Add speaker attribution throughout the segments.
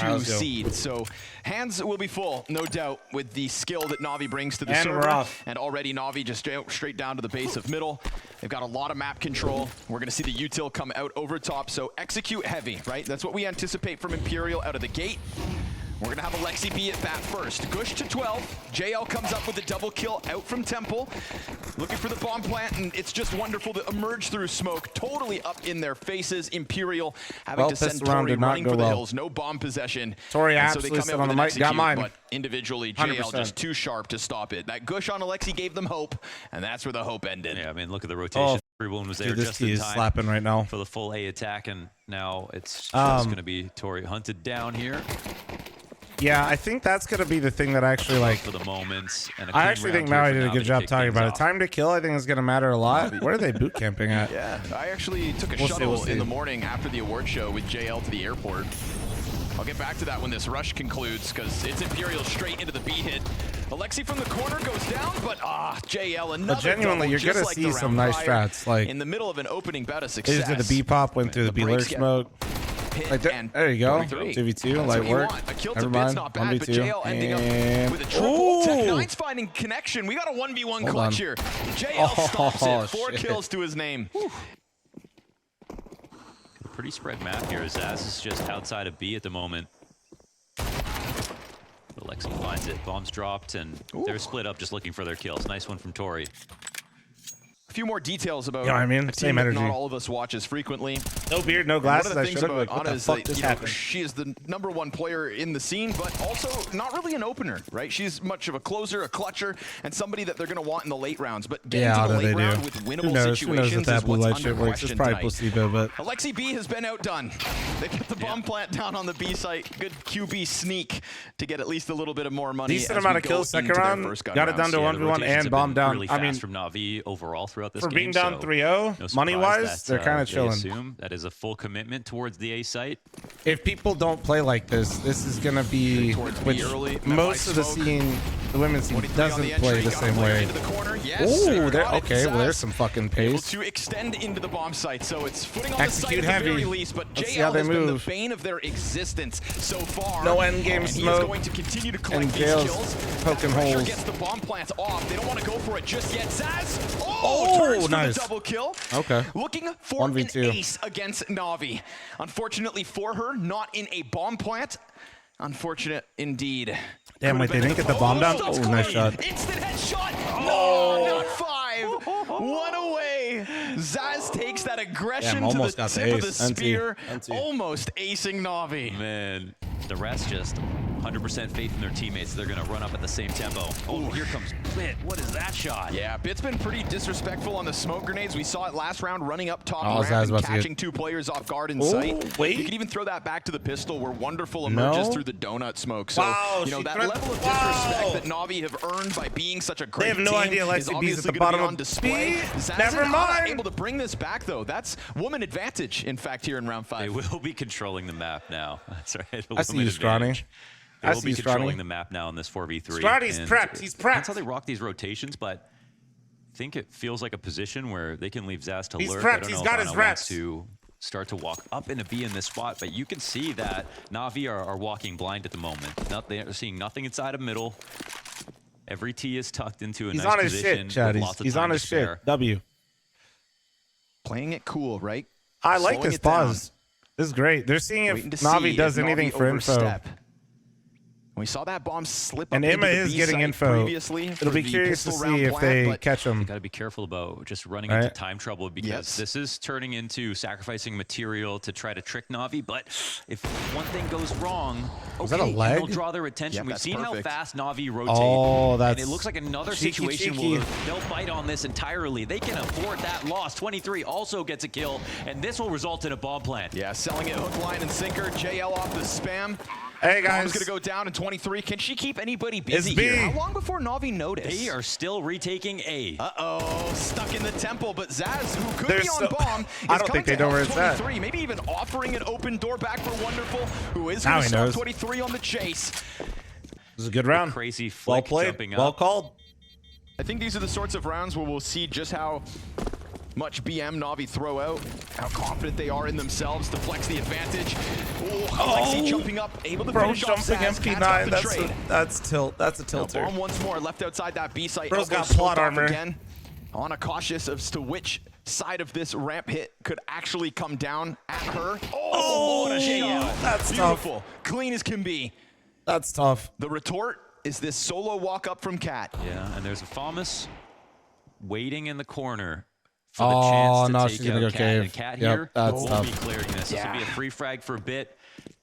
Speaker 1: 2 seed. So hands will be full, no doubt, with the skill that Na'Vi brings to the
Speaker 2: And
Speaker 1: server.
Speaker 2: we're off.
Speaker 1: And already Na'Vi just straight down to the base of middle. They've got a lot of map control. We're going to see the util come out over top. So execute heavy, right? That's what we anticipate from Imperial out of the gate. We're going to have Alexi be at bat first. Gush to 12. JL comes up with a double kill out from Temple. Looking for the bomb plant, and it's just wonderful to emerge through smoke. Totally up in their faces. Imperial having to send Tori running for the hills. No bomb possession.
Speaker 2: Tori
Speaker 1: and
Speaker 2: absolutely sit on the mic. Got mine.
Speaker 1: But individually, JL just too sharp to stop it. That Gush on Alexi gave them hope, and that's where the hope ended.
Speaker 3: Yeah, I mean, look at the rotation. Everyone was there just in time
Speaker 2: slapping right now
Speaker 3: for the full A attack, and now it's just going to be Tori hunted down here.
Speaker 2: Yeah, I think that's going to be the thing that I actually like.
Speaker 3: For the moment. And
Speaker 2: I actually think Maui did a good job talking about it. Time to kill, I think, is going to matter a lot. Where are they boot camping at?
Speaker 1: Yeah, I actually took a shuttle in the morning after the award show with JL to the airport. I'll get back to that when this rush concludes, because it's Imperial straight into the B hit. Alexi from the corner goes down, but JL another. But
Speaker 2: genuinely, you're going to see some nice strats. Like
Speaker 1: in the middle of an opening bet of success.
Speaker 2: Into the B pop, went through the B lurk smoke. Like there you go. 2v2, light work. Never mind. 1v2.
Speaker 1: Ending up with a triple. Tech9's finding connection. We got a 1v1 clutch here. JL stops it. 4 kills to his name.
Speaker 3: Pretty spread map here. Zaz is just outside of B at the moment. Alexi finds it. Bombs dropped, and they're split up just looking for their kills. Nice one from Tori.
Speaker 1: A few more details about
Speaker 2: same energy.
Speaker 1: Not all of us watches frequently.
Speaker 2: No beard, no glasses.
Speaker 1: One of the things about
Speaker 2: what
Speaker 1: Ana
Speaker 2: the fuck
Speaker 1: is that she is the #1 player in the scene, but also not really an opener, right? She's much of a closer, a clutcher, and somebody that they're going to want in the late rounds. But getting to the late round with winnable situations is what's under question tonight.
Speaker 2: Placebo, but
Speaker 1: Alexi B has been outdone. They get the bomb plant down on the B site. Good QB sneak to get at least a little bit of more money.
Speaker 2: Decent amount of kills second round. Got it down to 1v1 and bomb down.
Speaker 3: Really fast from Na'Vi overall throughout this game.
Speaker 2: For being down 3-0, money-wise, they're kind of chilling.
Speaker 3: Assume that is a full commitment towards the A site.
Speaker 2: If people don't play like this is going to be which most of the scene, the women's scene doesn't play the same way. Ooh, okay. Well, there's some fucking pace.
Speaker 1: To extend into the bomb site, so it's footing on the site
Speaker 2: Execute
Speaker 1: at the
Speaker 2: heavy.
Speaker 1: very least. But
Speaker 2: Let's see how
Speaker 1: JL
Speaker 2: they
Speaker 1: has been the
Speaker 2: move.
Speaker 1: bane of their existence so far.
Speaker 2: No end game
Speaker 1: and
Speaker 2: smoke.
Speaker 1: He is going to continue to collect
Speaker 2: And
Speaker 1: these
Speaker 2: Jail's
Speaker 1: kills.
Speaker 2: poking
Speaker 1: Pressure
Speaker 2: holes.
Speaker 1: gets the bomb plants off. They don't want to go for it just yet. Zaz, turns for
Speaker 2: nice.
Speaker 1: the double kill.
Speaker 2: Okay.
Speaker 1: Looking for
Speaker 2: 1v2.
Speaker 1: an ace against Na'Vi. Unfortunately for her, not in a bomb plant. Unfortunate indeed.
Speaker 2: Damn, wait, they didn't get the bomb down? Oh, nice shot.
Speaker 1: Instant headshot. No, not 5. 1 away. Zaz takes that aggression to the tip of the spear. Almost acing Na'Vi.
Speaker 3: Man, the rest just 100% faith in their teammates. They're going to run up at the same tempo. Oh, here comes Bit. What is that shot?
Speaker 1: Yeah, Bit's been pretty disrespectful on the smoke grenades. We saw it last round running up top
Speaker 2: and
Speaker 1: catching 2 players off guard in sight.
Speaker 2: Wait.
Speaker 1: You can even throw that back to the pistol where Wonderful emerges through the donut smoke. So, that level of disrespect that Na'Vi have earned by being such a great team.
Speaker 2: They have no idea Alexi B's at the bottom of
Speaker 1: display.
Speaker 2: Never mind.
Speaker 1: Able to bring this back though. That's woman advantage, in fact, here in round 5.
Speaker 3: They will be controlling the map now. That's right.
Speaker 2: I see you, Stronny.
Speaker 3: They will be controlling the map now in this 4v3.
Speaker 2: Strati's prepped. He's prepped.
Speaker 3: That's how they rock these rotations, but I think it feels like a position where they can leave Zaz to lurk.
Speaker 2: He's prepped. He's got his reps.
Speaker 3: To start to walk up into B in this spot, but you can see that Na'Vi are walking blind at the moment. They're seeing nothing inside of middle. Every T is tucked into a nice position.
Speaker 2: He's on his shit. W.
Speaker 1: Playing it cool, right?
Speaker 2: I like this pause. This is great. They're seeing if Na'Vi does anything for info.
Speaker 1: We saw that bomb slip up
Speaker 2: and Emma is getting info.
Speaker 1: Previously.
Speaker 2: It'll be curious to see if they catch him.
Speaker 3: You got to be careful about just running into time trouble because this is turning into sacrificing material to try to trick Na'Vi. But if one thing goes wrong,
Speaker 2: is that a leg?
Speaker 3: They'll draw their attention. We've seen how fast Na'Vi rotate.
Speaker 2: Oh, that's
Speaker 3: and it looks like another situation where they'll bite on this entirely. They can afford that loss. 23 also gets a kill, and this will result in a bomb plant.
Speaker 1: Yeah, selling it hook, line, and sinker. JL off the spam.
Speaker 2: Hey guys,
Speaker 1: Bomb's gonna go down in 23. Can she keep anybody busy here? How long before Na'Vi notice?
Speaker 3: They are still retaking A.
Speaker 1: Uh-oh, stuck in the temple, but Zaz, who could be on bomb,
Speaker 2: I don't think they know where it's at.
Speaker 1: Maybe even offering an open door back for Wonderful, who is going to start 23 on the chase.
Speaker 2: This is a good round.
Speaker 3: Crazy flick jumping up.
Speaker 2: Well called.
Speaker 1: I think these are the sorts of rounds where we'll see just how much BM Na'Vi throw out, how confident they are in themselves to flex the advantage. Alexi jumping up, able to finish off
Speaker 2: jumping
Speaker 1: Zaz.
Speaker 2: MP9. That's a tilter.
Speaker 1: Bomb once more left outside that B site.
Speaker 2: Bro's got plot armor
Speaker 1: again. On a cautious as to which side of this ramp hit could actually come down at her. What a shot.
Speaker 2: That's
Speaker 1: beautiful.
Speaker 2: tough.
Speaker 1: Clean as can be.
Speaker 2: That's tough.
Speaker 1: The retort is this solo walk up from Cat.
Speaker 3: Yeah, and there's a fl0m waiting in the corner for the chance to take
Speaker 2: she's gonna
Speaker 3: out
Speaker 2: go
Speaker 3: Cat.
Speaker 2: cave.
Speaker 3: And Cat
Speaker 2: Yep,
Speaker 3: here
Speaker 2: that's
Speaker 3: won't
Speaker 2: tough.
Speaker 3: be clearing this. This will be a free frag for a bit.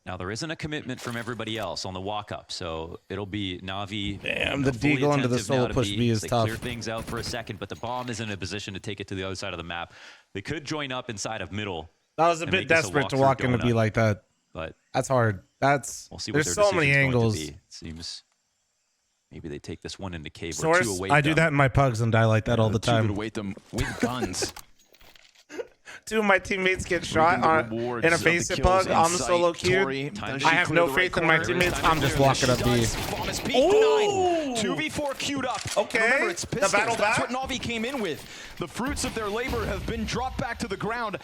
Speaker 3: Now, there isn't a commitment from everybody else on the walk-up, so it'll be Na'Vi.
Speaker 2: Damn, the deagle into the solo push B is
Speaker 3: they
Speaker 2: tough.
Speaker 3: clear things out for a second, but the bomb is in a position to take it to the other side of the map. They could join up inside of middle.
Speaker 2: That was a
Speaker 3: and
Speaker 2: bit
Speaker 3: make this
Speaker 2: desperate to
Speaker 3: walk-through
Speaker 2: walk into B
Speaker 3: donut.
Speaker 2: like that.
Speaker 3: But
Speaker 2: That's hard.
Speaker 3: we'll see what
Speaker 2: There's
Speaker 3: their
Speaker 2: so many
Speaker 3: decision's going to
Speaker 2: angles.
Speaker 3: be. It seems maybe they take this one into cave or
Speaker 2: Source,
Speaker 3: two away.
Speaker 2: I do that in my pugs and die like that all the
Speaker 1: Two to
Speaker 2: time.
Speaker 1: await them with guns.
Speaker 2: Two of my teammates get shot in a face hit pug on the solo queue. I have no faith in my teammates. I'm just walking up B.
Speaker 1: Oh! 2v4 queued up.
Speaker 2: Okay.
Speaker 1: Remember, it's
Speaker 2: The
Speaker 1: pistols.
Speaker 2: battle
Speaker 1: That's
Speaker 2: back.
Speaker 1: what Na'Vi came in with. The fruits of their labor have been dropped back to the ground.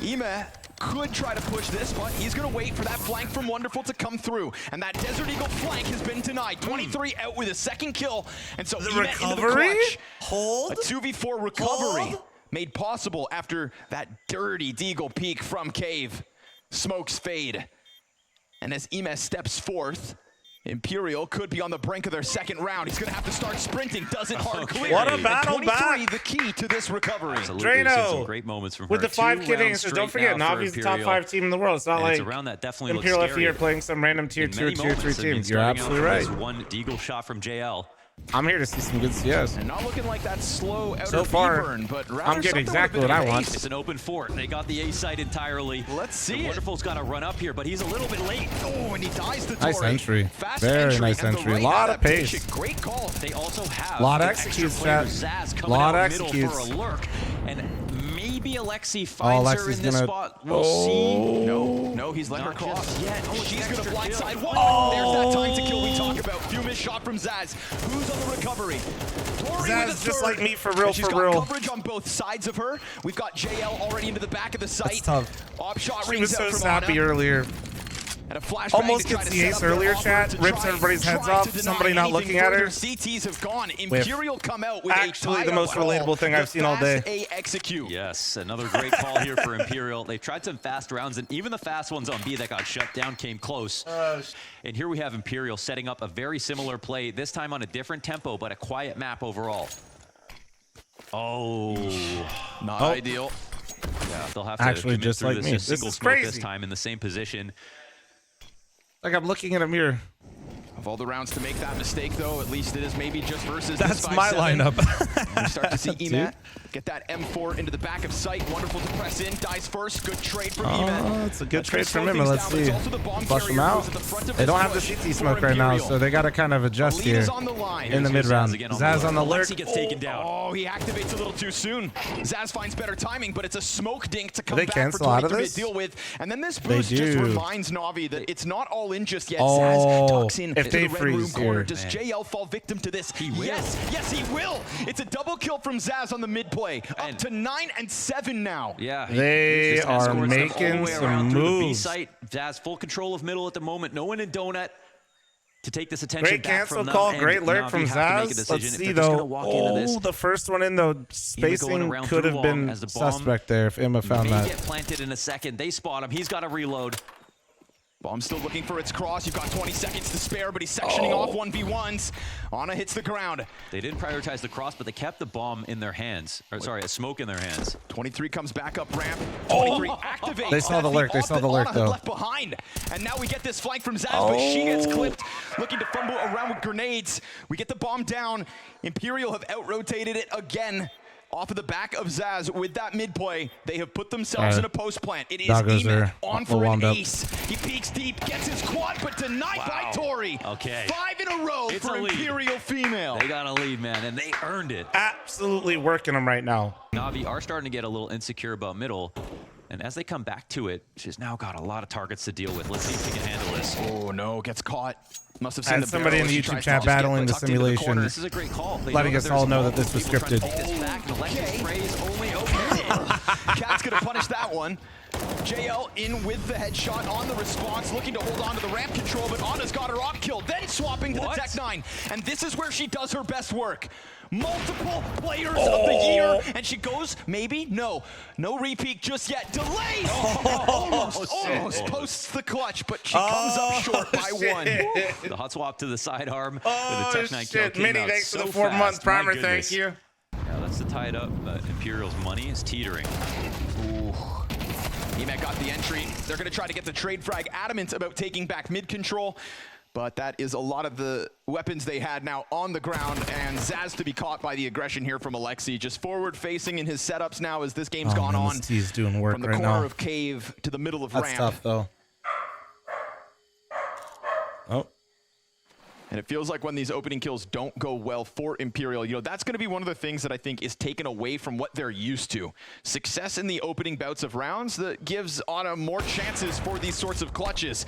Speaker 1: Ime could try to push this, but he's going to wait for that flank from Wonderful to come through. And that Desert Eagle flank has been denied. 23 out with a second kill. And so Ime into the clutch.
Speaker 2: Hold.
Speaker 1: A 2v4 recovery made possible after that dirty Deagle peek from Cave. Smokes fade. And as Ime steps forth, Imperial could be on the brink of their second round. He's going to have to start sprinting. Doesn't hard clear.
Speaker 2: What a battle
Speaker 1: 23,
Speaker 2: back.
Speaker 1: the key to this recovery.
Speaker 3: Absolutely. We've seen some
Speaker 2: Drano
Speaker 3: great moments from
Speaker 2: with
Speaker 3: her.
Speaker 2: the 5
Speaker 3: 2
Speaker 2: kidding.
Speaker 3: rounds
Speaker 2: So
Speaker 3: straight
Speaker 2: don't forget,
Speaker 3: now for
Speaker 2: Navi's the top
Speaker 3: Imperial.
Speaker 2: 5 team in the world. It's not
Speaker 3: And
Speaker 2: like
Speaker 3: it's a round that definitely
Speaker 2: Imperial
Speaker 3: looks
Speaker 2: FE
Speaker 3: scary.
Speaker 2: are playing some random tier
Speaker 3: In
Speaker 2: 2 or
Speaker 3: many
Speaker 2: tier 3
Speaker 3: moments, I mean,
Speaker 2: teams. You're
Speaker 3: starting out
Speaker 2: absolutely
Speaker 3: from
Speaker 2: right.
Speaker 3: this one Deagle shot from JL.
Speaker 2: I'm here to see some good CS.
Speaker 1: And not looking like that slow outer
Speaker 2: So far,
Speaker 1: burn, but rather
Speaker 2: I'm getting
Speaker 1: something
Speaker 2: exactly
Speaker 1: with a
Speaker 2: what I
Speaker 1: bit of
Speaker 2: want.
Speaker 1: ace.
Speaker 3: It's an open fort. They got the A site entirely.
Speaker 1: Let's see
Speaker 3: And
Speaker 1: it.
Speaker 3: Wonderful's got to run up here, but he's a little bit late.
Speaker 1: Oh, and he dies to
Speaker 2: Nice
Speaker 1: Tori.
Speaker 2: entry.
Speaker 1: Fast
Speaker 2: Very nice
Speaker 1: and the
Speaker 2: entry.
Speaker 1: right
Speaker 2: Lot of
Speaker 1: adaptation.
Speaker 2: pace.
Speaker 1: Great call.
Speaker 3: They also have
Speaker 2: Lot of
Speaker 3: an extra
Speaker 2: executes,
Speaker 3: player,
Speaker 2: chat.
Speaker 3: Zaz, coming
Speaker 2: Lot
Speaker 3: out
Speaker 2: of
Speaker 3: middle
Speaker 2: executes.
Speaker 3: for a lurk. And maybe Alexi finds her
Speaker 2: Alexi's
Speaker 3: in this
Speaker 2: gonna-
Speaker 3: spot. We'll see.
Speaker 1: No, he's letting her
Speaker 3: Not
Speaker 1: cross.
Speaker 3: just yet. Oh,
Speaker 1: She's
Speaker 3: extra
Speaker 1: going to blindside
Speaker 3: kill.
Speaker 1: one. There's that time to kill we talk about. Few missed shot from Zaz. Who's on the recovery? Tori
Speaker 2: Zaz
Speaker 1: with a
Speaker 2: just
Speaker 1: third.
Speaker 2: like me, for real,
Speaker 1: And she's
Speaker 2: for
Speaker 1: got
Speaker 2: real.
Speaker 1: coverage on both sides of her. We've got JL already into the back of the site.
Speaker 2: That's tough.
Speaker 1: Op shot
Speaker 2: She
Speaker 1: rings
Speaker 2: was so
Speaker 1: out from
Speaker 2: snappy
Speaker 1: Ana.
Speaker 2: earlier.
Speaker 1: And a flashbang
Speaker 2: Almost
Speaker 1: to try
Speaker 2: gets
Speaker 1: to
Speaker 2: the
Speaker 1: set
Speaker 2: ace
Speaker 1: up their
Speaker 2: earlier,
Speaker 1: offer
Speaker 2: chat.
Speaker 1: to
Speaker 2: Rips
Speaker 1: try-
Speaker 2: everybody's heads
Speaker 1: try
Speaker 2: off.
Speaker 1: to deny
Speaker 2: Somebody not
Speaker 1: anything
Speaker 2: looking at
Speaker 1: further.
Speaker 2: her.
Speaker 1: CTs have gone.
Speaker 2: Whiff.
Speaker 1: Imperial come out with
Speaker 2: Actually
Speaker 1: a
Speaker 2: the most
Speaker 1: tie-up
Speaker 2: relatable
Speaker 1: call.
Speaker 2: thing I've seen all day.
Speaker 1: Fast A execute.
Speaker 3: Yes, another great call here for Imperial. They tried some fast rounds, and even the fast ones on B that got shut down came close. And here we have Imperial setting up a very similar play, this time on a different tempo, but a quiet map overall. Oh.
Speaker 1: Not ideal.
Speaker 3: Yeah, they'll have to
Speaker 2: Actually,
Speaker 3: commit
Speaker 2: just
Speaker 3: through
Speaker 2: like
Speaker 3: this
Speaker 2: me.
Speaker 3: a
Speaker 2: This
Speaker 3: single
Speaker 2: is
Speaker 3: smoke
Speaker 2: crazy.
Speaker 3: this time in the same position.
Speaker 2: Like I'm looking in a mirror.
Speaker 1: Of all the rounds to make that mistake, though, at least it is maybe just versus
Speaker 2: That's
Speaker 1: this
Speaker 2: my
Speaker 1: 5-7.
Speaker 2: lineup.
Speaker 1: We start to see
Speaker 2: Dude.
Speaker 1: Ime get that M4 into the back of sight. Wonderful to press in. Dies first. Good trade from Ime.
Speaker 2: Oh, it's a good
Speaker 1: That's
Speaker 2: trade
Speaker 1: gonna
Speaker 2: from
Speaker 1: slow
Speaker 2: him.
Speaker 1: things
Speaker 2: Let's
Speaker 1: down, but it's
Speaker 2: see.
Speaker 1: also the bomb
Speaker 2: Flush
Speaker 1: carrier
Speaker 2: them out.
Speaker 1: who's at the front of
Speaker 2: They
Speaker 1: this
Speaker 2: don't have the
Speaker 1: push
Speaker 2: CT
Speaker 1: for
Speaker 2: smoke right now,
Speaker 1: Imperial.
Speaker 2: so they got to kind of adjust
Speaker 1: Lead
Speaker 2: here
Speaker 1: is on the line.
Speaker 2: in the
Speaker 3: Here's
Speaker 2: mid round.
Speaker 3: Zaz again
Speaker 2: Zaz on the lurk.
Speaker 3: Alexi gets taken down.
Speaker 1: Oh, he activates a little too soon. Zaz finds better timing, but it's a smoke dink to come
Speaker 2: they
Speaker 1: back for
Speaker 2: cancel
Speaker 1: Tori
Speaker 2: out of
Speaker 1: to
Speaker 2: this?
Speaker 1: deal with. And then this boost just
Speaker 2: do.
Speaker 1: reminds Na'Vi that it's not all in just yet.
Speaker 2: Oh,
Speaker 1: Zaz tucks in
Speaker 2: if
Speaker 1: to
Speaker 2: they
Speaker 1: the red room
Speaker 2: freeze
Speaker 1: corner.
Speaker 2: here.
Speaker 1: Does
Speaker 3: Man.
Speaker 1: JL fall victim to this?
Speaker 3: He will.
Speaker 1: Yes, he will. It's a double kill from Zaz on the mid play. Up
Speaker 3: And-
Speaker 1: to 9 and 7 now.
Speaker 3: Yeah,
Speaker 2: They
Speaker 3: he's just gonna
Speaker 2: are
Speaker 3: score stuff all the
Speaker 2: making
Speaker 3: way
Speaker 2: some
Speaker 3: around through the B
Speaker 2: moves.
Speaker 3: site. Zaz full control of middle at the moment. No one in donut to take this attention
Speaker 2: Great
Speaker 3: back
Speaker 2: cancel
Speaker 3: from them,
Speaker 2: call,
Speaker 3: and
Speaker 2: great lurk
Speaker 3: Na'Vi
Speaker 2: from
Speaker 3: have to make a
Speaker 2: Zaz.
Speaker 3: decision
Speaker 2: Let's
Speaker 3: if
Speaker 2: see
Speaker 3: they're just gonna
Speaker 2: though.
Speaker 3: walk into this.
Speaker 2: Oh, the first one in though, spacing
Speaker 3: around
Speaker 2: could
Speaker 3: too
Speaker 2: have
Speaker 3: long
Speaker 2: been
Speaker 3: as the bomb
Speaker 2: suspect there if Emma found
Speaker 3: May
Speaker 2: that.
Speaker 3: get planted in a second. They spot him. He's got to reload.
Speaker 1: Bomb still looking for its cross. You've got 20 seconds to spare, but he's sectioning off 1v1s. Ana hits the ground.
Speaker 3: They didn't prioritize the cross, but they kept the bomb in their hands. Or sorry, a smoke in their hands.
Speaker 1: 23 comes back up ramp. 23 activates.
Speaker 2: They saw the
Speaker 1: That's
Speaker 2: lurk, they
Speaker 1: op
Speaker 2: saw
Speaker 1: that
Speaker 2: the lurk,
Speaker 1: Ana had
Speaker 2: though.
Speaker 1: left behind. And now we get this flank from Zaz, but she gets clipped. Looking to fumble around with grenades. We get the bomb down. Imperial have out-rotated it again. Off of the back of Zaz with that mid play, they have put themselves in a post plant. It is
Speaker 2: Doggo's
Speaker 1: Ime
Speaker 2: there.
Speaker 1: on
Speaker 2: All
Speaker 1: for an
Speaker 2: wound up.
Speaker 1: ace. He peeks deep, gets his quad, but denied by Tori.
Speaker 3: Okay.
Speaker 1: 5 in a row
Speaker 3: It's
Speaker 1: for
Speaker 3: a lead.
Speaker 1: Imperial female.
Speaker 3: They got a lead, man, and they earned it.
Speaker 2: Absolutely working them right now.
Speaker 3: Na'Vi are starting to get a little insecure about middle. And as they come back to it, she's now got a lot of targets to deal with. Let's see if she can handle this.
Speaker 1: Oh no, gets caught. Must have seen
Speaker 2: Had
Speaker 1: the
Speaker 2: somebody
Speaker 1: barrel
Speaker 2: in the
Speaker 1: as she
Speaker 2: YouTube
Speaker 1: tries
Speaker 2: chat
Speaker 1: to just get
Speaker 2: battling the
Speaker 1: tucked into
Speaker 2: simulation.
Speaker 1: corner.
Speaker 3: This is a great call. They
Speaker 2: Letting
Speaker 3: know
Speaker 2: us
Speaker 3: that
Speaker 2: all
Speaker 3: there's
Speaker 2: know that this was
Speaker 3: multiple people
Speaker 2: scripted.
Speaker 3: trying to take this back. The electric
Speaker 1: Okay.
Speaker 3: sprays only open.
Speaker 1: Cat's gonna punish that one. JL in with the headshot on the response, looking to hold on to the ramp control, but Anna's got her op kill, then swapping to the Tech 9. And this is where she does her best work. Multiple players of the year, and she goes, maybe? No repeat just yet. Delays! Almost posts the clutch, but she comes up short by 1.
Speaker 3: The hot swap to the sidearm. With the Tech 9 kill came
Speaker 2: Mini,
Speaker 3: out
Speaker 2: thanks
Speaker 3: so
Speaker 2: for the
Speaker 3: fast.
Speaker 2: 4-month primer,
Speaker 3: My
Speaker 2: thank
Speaker 3: goodness.
Speaker 2: you.
Speaker 3: Yeah, that's to tie it up, but Imperial's money is teetering.
Speaker 1: Ooh. Emet got the entry. They're going to try to get the trade frag. Adamant about taking back mid control, but that is a lot of the weapons they had now on the ground, and Zaz to be caught by the aggression here from Alexi. Just forward facing in his setups now as this game's gone on.
Speaker 2: He's doing work
Speaker 1: from the
Speaker 2: right
Speaker 1: corner
Speaker 2: now.
Speaker 1: of cave to the middle of
Speaker 2: That's
Speaker 1: ramp.
Speaker 2: tough though. Oh.
Speaker 1: And it feels like when these opening kills don't go well for Imperial, you know, that's going to be one of the things that I think is taken away from what they're used to. Success in the opening bouts of rounds that gives Anna more chances for these sorts of clutches.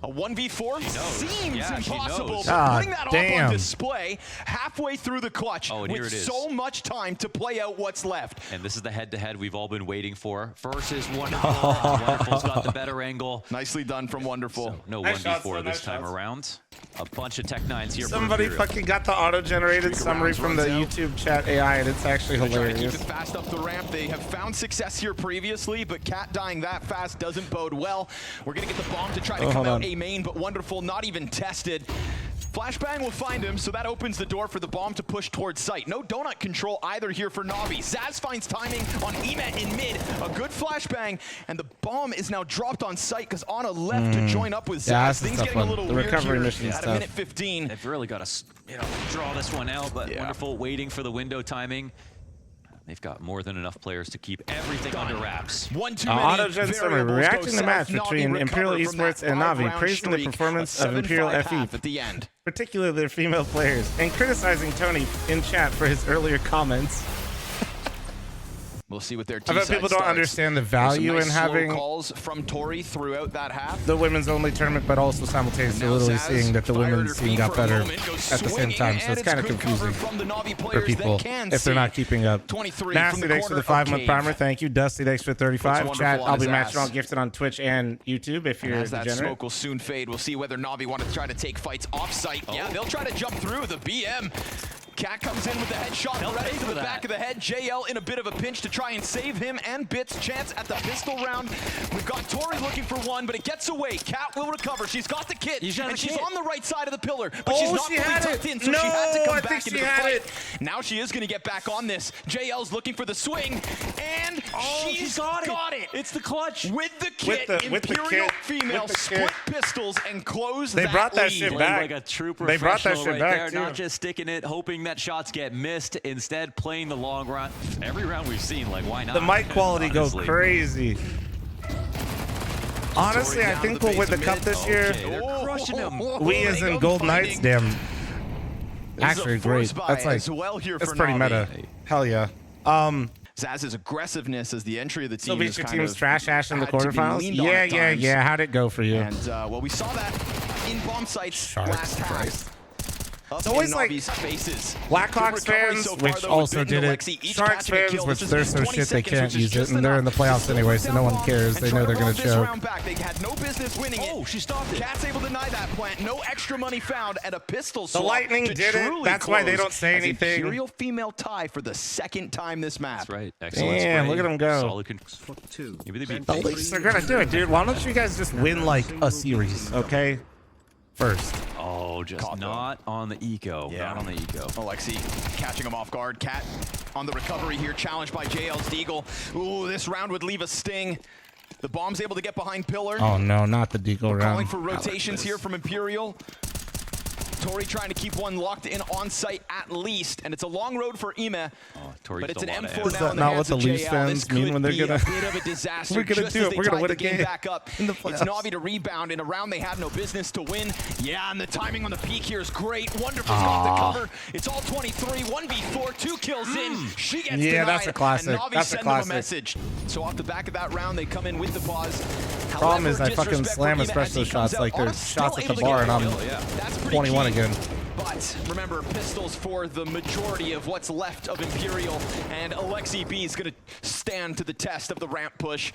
Speaker 1: A 1v4 seems impossible, but putting that off on display halfway through the clutch with so much time to play out what's left.
Speaker 3: And this is the head-to-head we've all been waiting for. Versus Wonderful. Wonderful's got the better angle.
Speaker 1: Nicely done from Wonderful.
Speaker 3: So no 1v4 this time around. A bunch of Tech 9s here.
Speaker 2: Somebody fucking got the auto-generated summary from the YouTube chat AI, and it's actually hilarious.
Speaker 1: Keep it fast up the ramp. They have found success here previously, but Cat dying that fast doesn't bode well. We're going to get the bomb to try to come out A main, but Wonderful not even tested. Flashbang will find him, so that opens the door for the bomb to push towards site. No donut control either here for Navi. Zaz finds timing on Emet in mid. A good flashbang, and the bomb is now dropped on site because Anna left to join up with Zaz.
Speaker 2: Yeah,
Speaker 1: Things getting a little weird
Speaker 2: recovery
Speaker 1: here
Speaker 2: mission
Speaker 1: at a minute 15.
Speaker 3: They've really got to, draw this one out, but Wonderful waiting for the window timing. They've got more than enough players to keep everything under wraps.
Speaker 1: One too many
Speaker 2: Auto-gen summary. Reacting to the match between Imperial Esports and Navi, praising the performance of Imperial FE,
Speaker 1: at the end.
Speaker 2: particularly their female players, and criticizing Tony in chat for his earlier comments.
Speaker 1: We'll see what their
Speaker 2: I bet people don't understand the value in having
Speaker 1: calls from Tori throughout that half.
Speaker 2: the women's only tournament, but also simultaneously literally seeing that the women's scene got better at the same time. So it's kind of confusing for people if they're not keeping up. Nasty, thanks for the 5-month primer. Thank you. Dusty, thanks for 35. Chat, I'll be matching all gifted on Twitch and YouTube if you're
Speaker 1: as that
Speaker 2: degenerate.
Speaker 1: smoke will soon fade, we'll see whether Navi want to try to take fights off-site. Yeah, they'll try to jump through the BM. Cat comes in with the headshot right to the back of the head. JL in a bit of a pinch to try and save him, and Bits chance at the pistol round. We've got Tori looking for one, but it gets away. Cat will recover. She's got the kit, and she's on the right side of the pillar, but she's not fully tucked in, so she had to come back into the fight. Now she is going to get back on this. JL's looking for the swing, and she's got it.
Speaker 3: It's the clutch.
Speaker 1: With the kit, Imperial female split pistols and close
Speaker 2: They brought that shit back.
Speaker 3: Like a true
Speaker 2: They brought that
Speaker 3: professional
Speaker 2: shit
Speaker 3: right
Speaker 2: back,
Speaker 3: there,
Speaker 2: too.
Speaker 3: not just sticking it, hoping that shots get missed, instead playing the long run. Every round we've seen, like, why not?
Speaker 2: The mic quality goes crazy. Honestly, I think we'll win the cup this year.
Speaker 3: They're crushing him.
Speaker 2: We as in Gold Knights, damn. Actually, great. That's like, that's pretty meta. Hell yeah.
Speaker 1: Zaz's aggressiveness as the entry of the team.
Speaker 2: So beat your team's trash ash in the quarterfinals? Yeah. How'd it go for you?
Speaker 1: And, well, we saw that in bomb sites last half.
Speaker 2: It's always like Blackhawks fans, which also did it. Sharks fans, which there's some shit they can't use it, and they're in the playoffs anyway, so no one cares. They know they're going to choke.
Speaker 1: They had no business winning it. Oh, she stopped it. Cat's able to deny that plant. No extra money found, and a pistol swap.
Speaker 2: The Lightning did it. That's why they don't say anything.
Speaker 1: Imperial female tie for the second time this map.
Speaker 3: That's right. Excellent.
Speaker 2: Damn, look at them go.
Speaker 3: Solid Maybe they beat
Speaker 2: the least they're going to do it, dude. Why don't you guys just win like a series, okay? First.
Speaker 3: Oh, just not on the eco.
Speaker 1: Yeah.
Speaker 3: Not on the eco.
Speaker 1: Alexi catching him off guard. Cat on the recovery here, challenged by JL's Deagle. Ooh, this round would leave a sting. The bomb's able to get behind pillar.
Speaker 2: Oh no, not the Deagle round.
Speaker 1: Calling for rotations here from Imperial. Tori trying to keep one locked in on site at least, and it's a long road for Emet. But it's an M4
Speaker 2: Is
Speaker 1: now
Speaker 2: that
Speaker 1: in the
Speaker 2: not
Speaker 1: hands
Speaker 2: what the
Speaker 1: of
Speaker 2: Leafs
Speaker 1: JL.
Speaker 2: fans mean when they're gonna?
Speaker 1: This could be a bit of a disaster.
Speaker 2: We're gonna do it. We're gonna win a game
Speaker 1: back up.
Speaker 2: in the
Speaker 1: It's
Speaker 2: playoffs.
Speaker 1: Navi to rebound in a round they had no business to win. Yeah, and the timing on the peak here is great. Wonderful's got the cover. It's all 23, 1v4, 2 kills in. She gets denied,
Speaker 2: that's a classic.
Speaker 1: And Navi
Speaker 2: That's a
Speaker 1: send them a
Speaker 2: classic.
Speaker 1: message. So off the back of that round, they come in with the pause.
Speaker 2: Problem is I
Speaker 1: However,
Speaker 2: fucking
Speaker 1: disrespect
Speaker 2: slam
Speaker 1: for Emet as
Speaker 2: espresso
Speaker 1: he
Speaker 2: shots
Speaker 1: comes
Speaker 2: like
Speaker 1: out.
Speaker 2: they're
Speaker 1: Anna's
Speaker 2: shots
Speaker 1: still
Speaker 2: at the
Speaker 1: able to
Speaker 2: bar,
Speaker 1: get
Speaker 2: and
Speaker 1: a
Speaker 2: I'm
Speaker 1: kill. That's pretty
Speaker 2: 21
Speaker 1: key.
Speaker 2: again.
Speaker 1: But remember, pistols for the majority of what's left of Imperial, and Alexi B is going to stand to the test of the ramp push.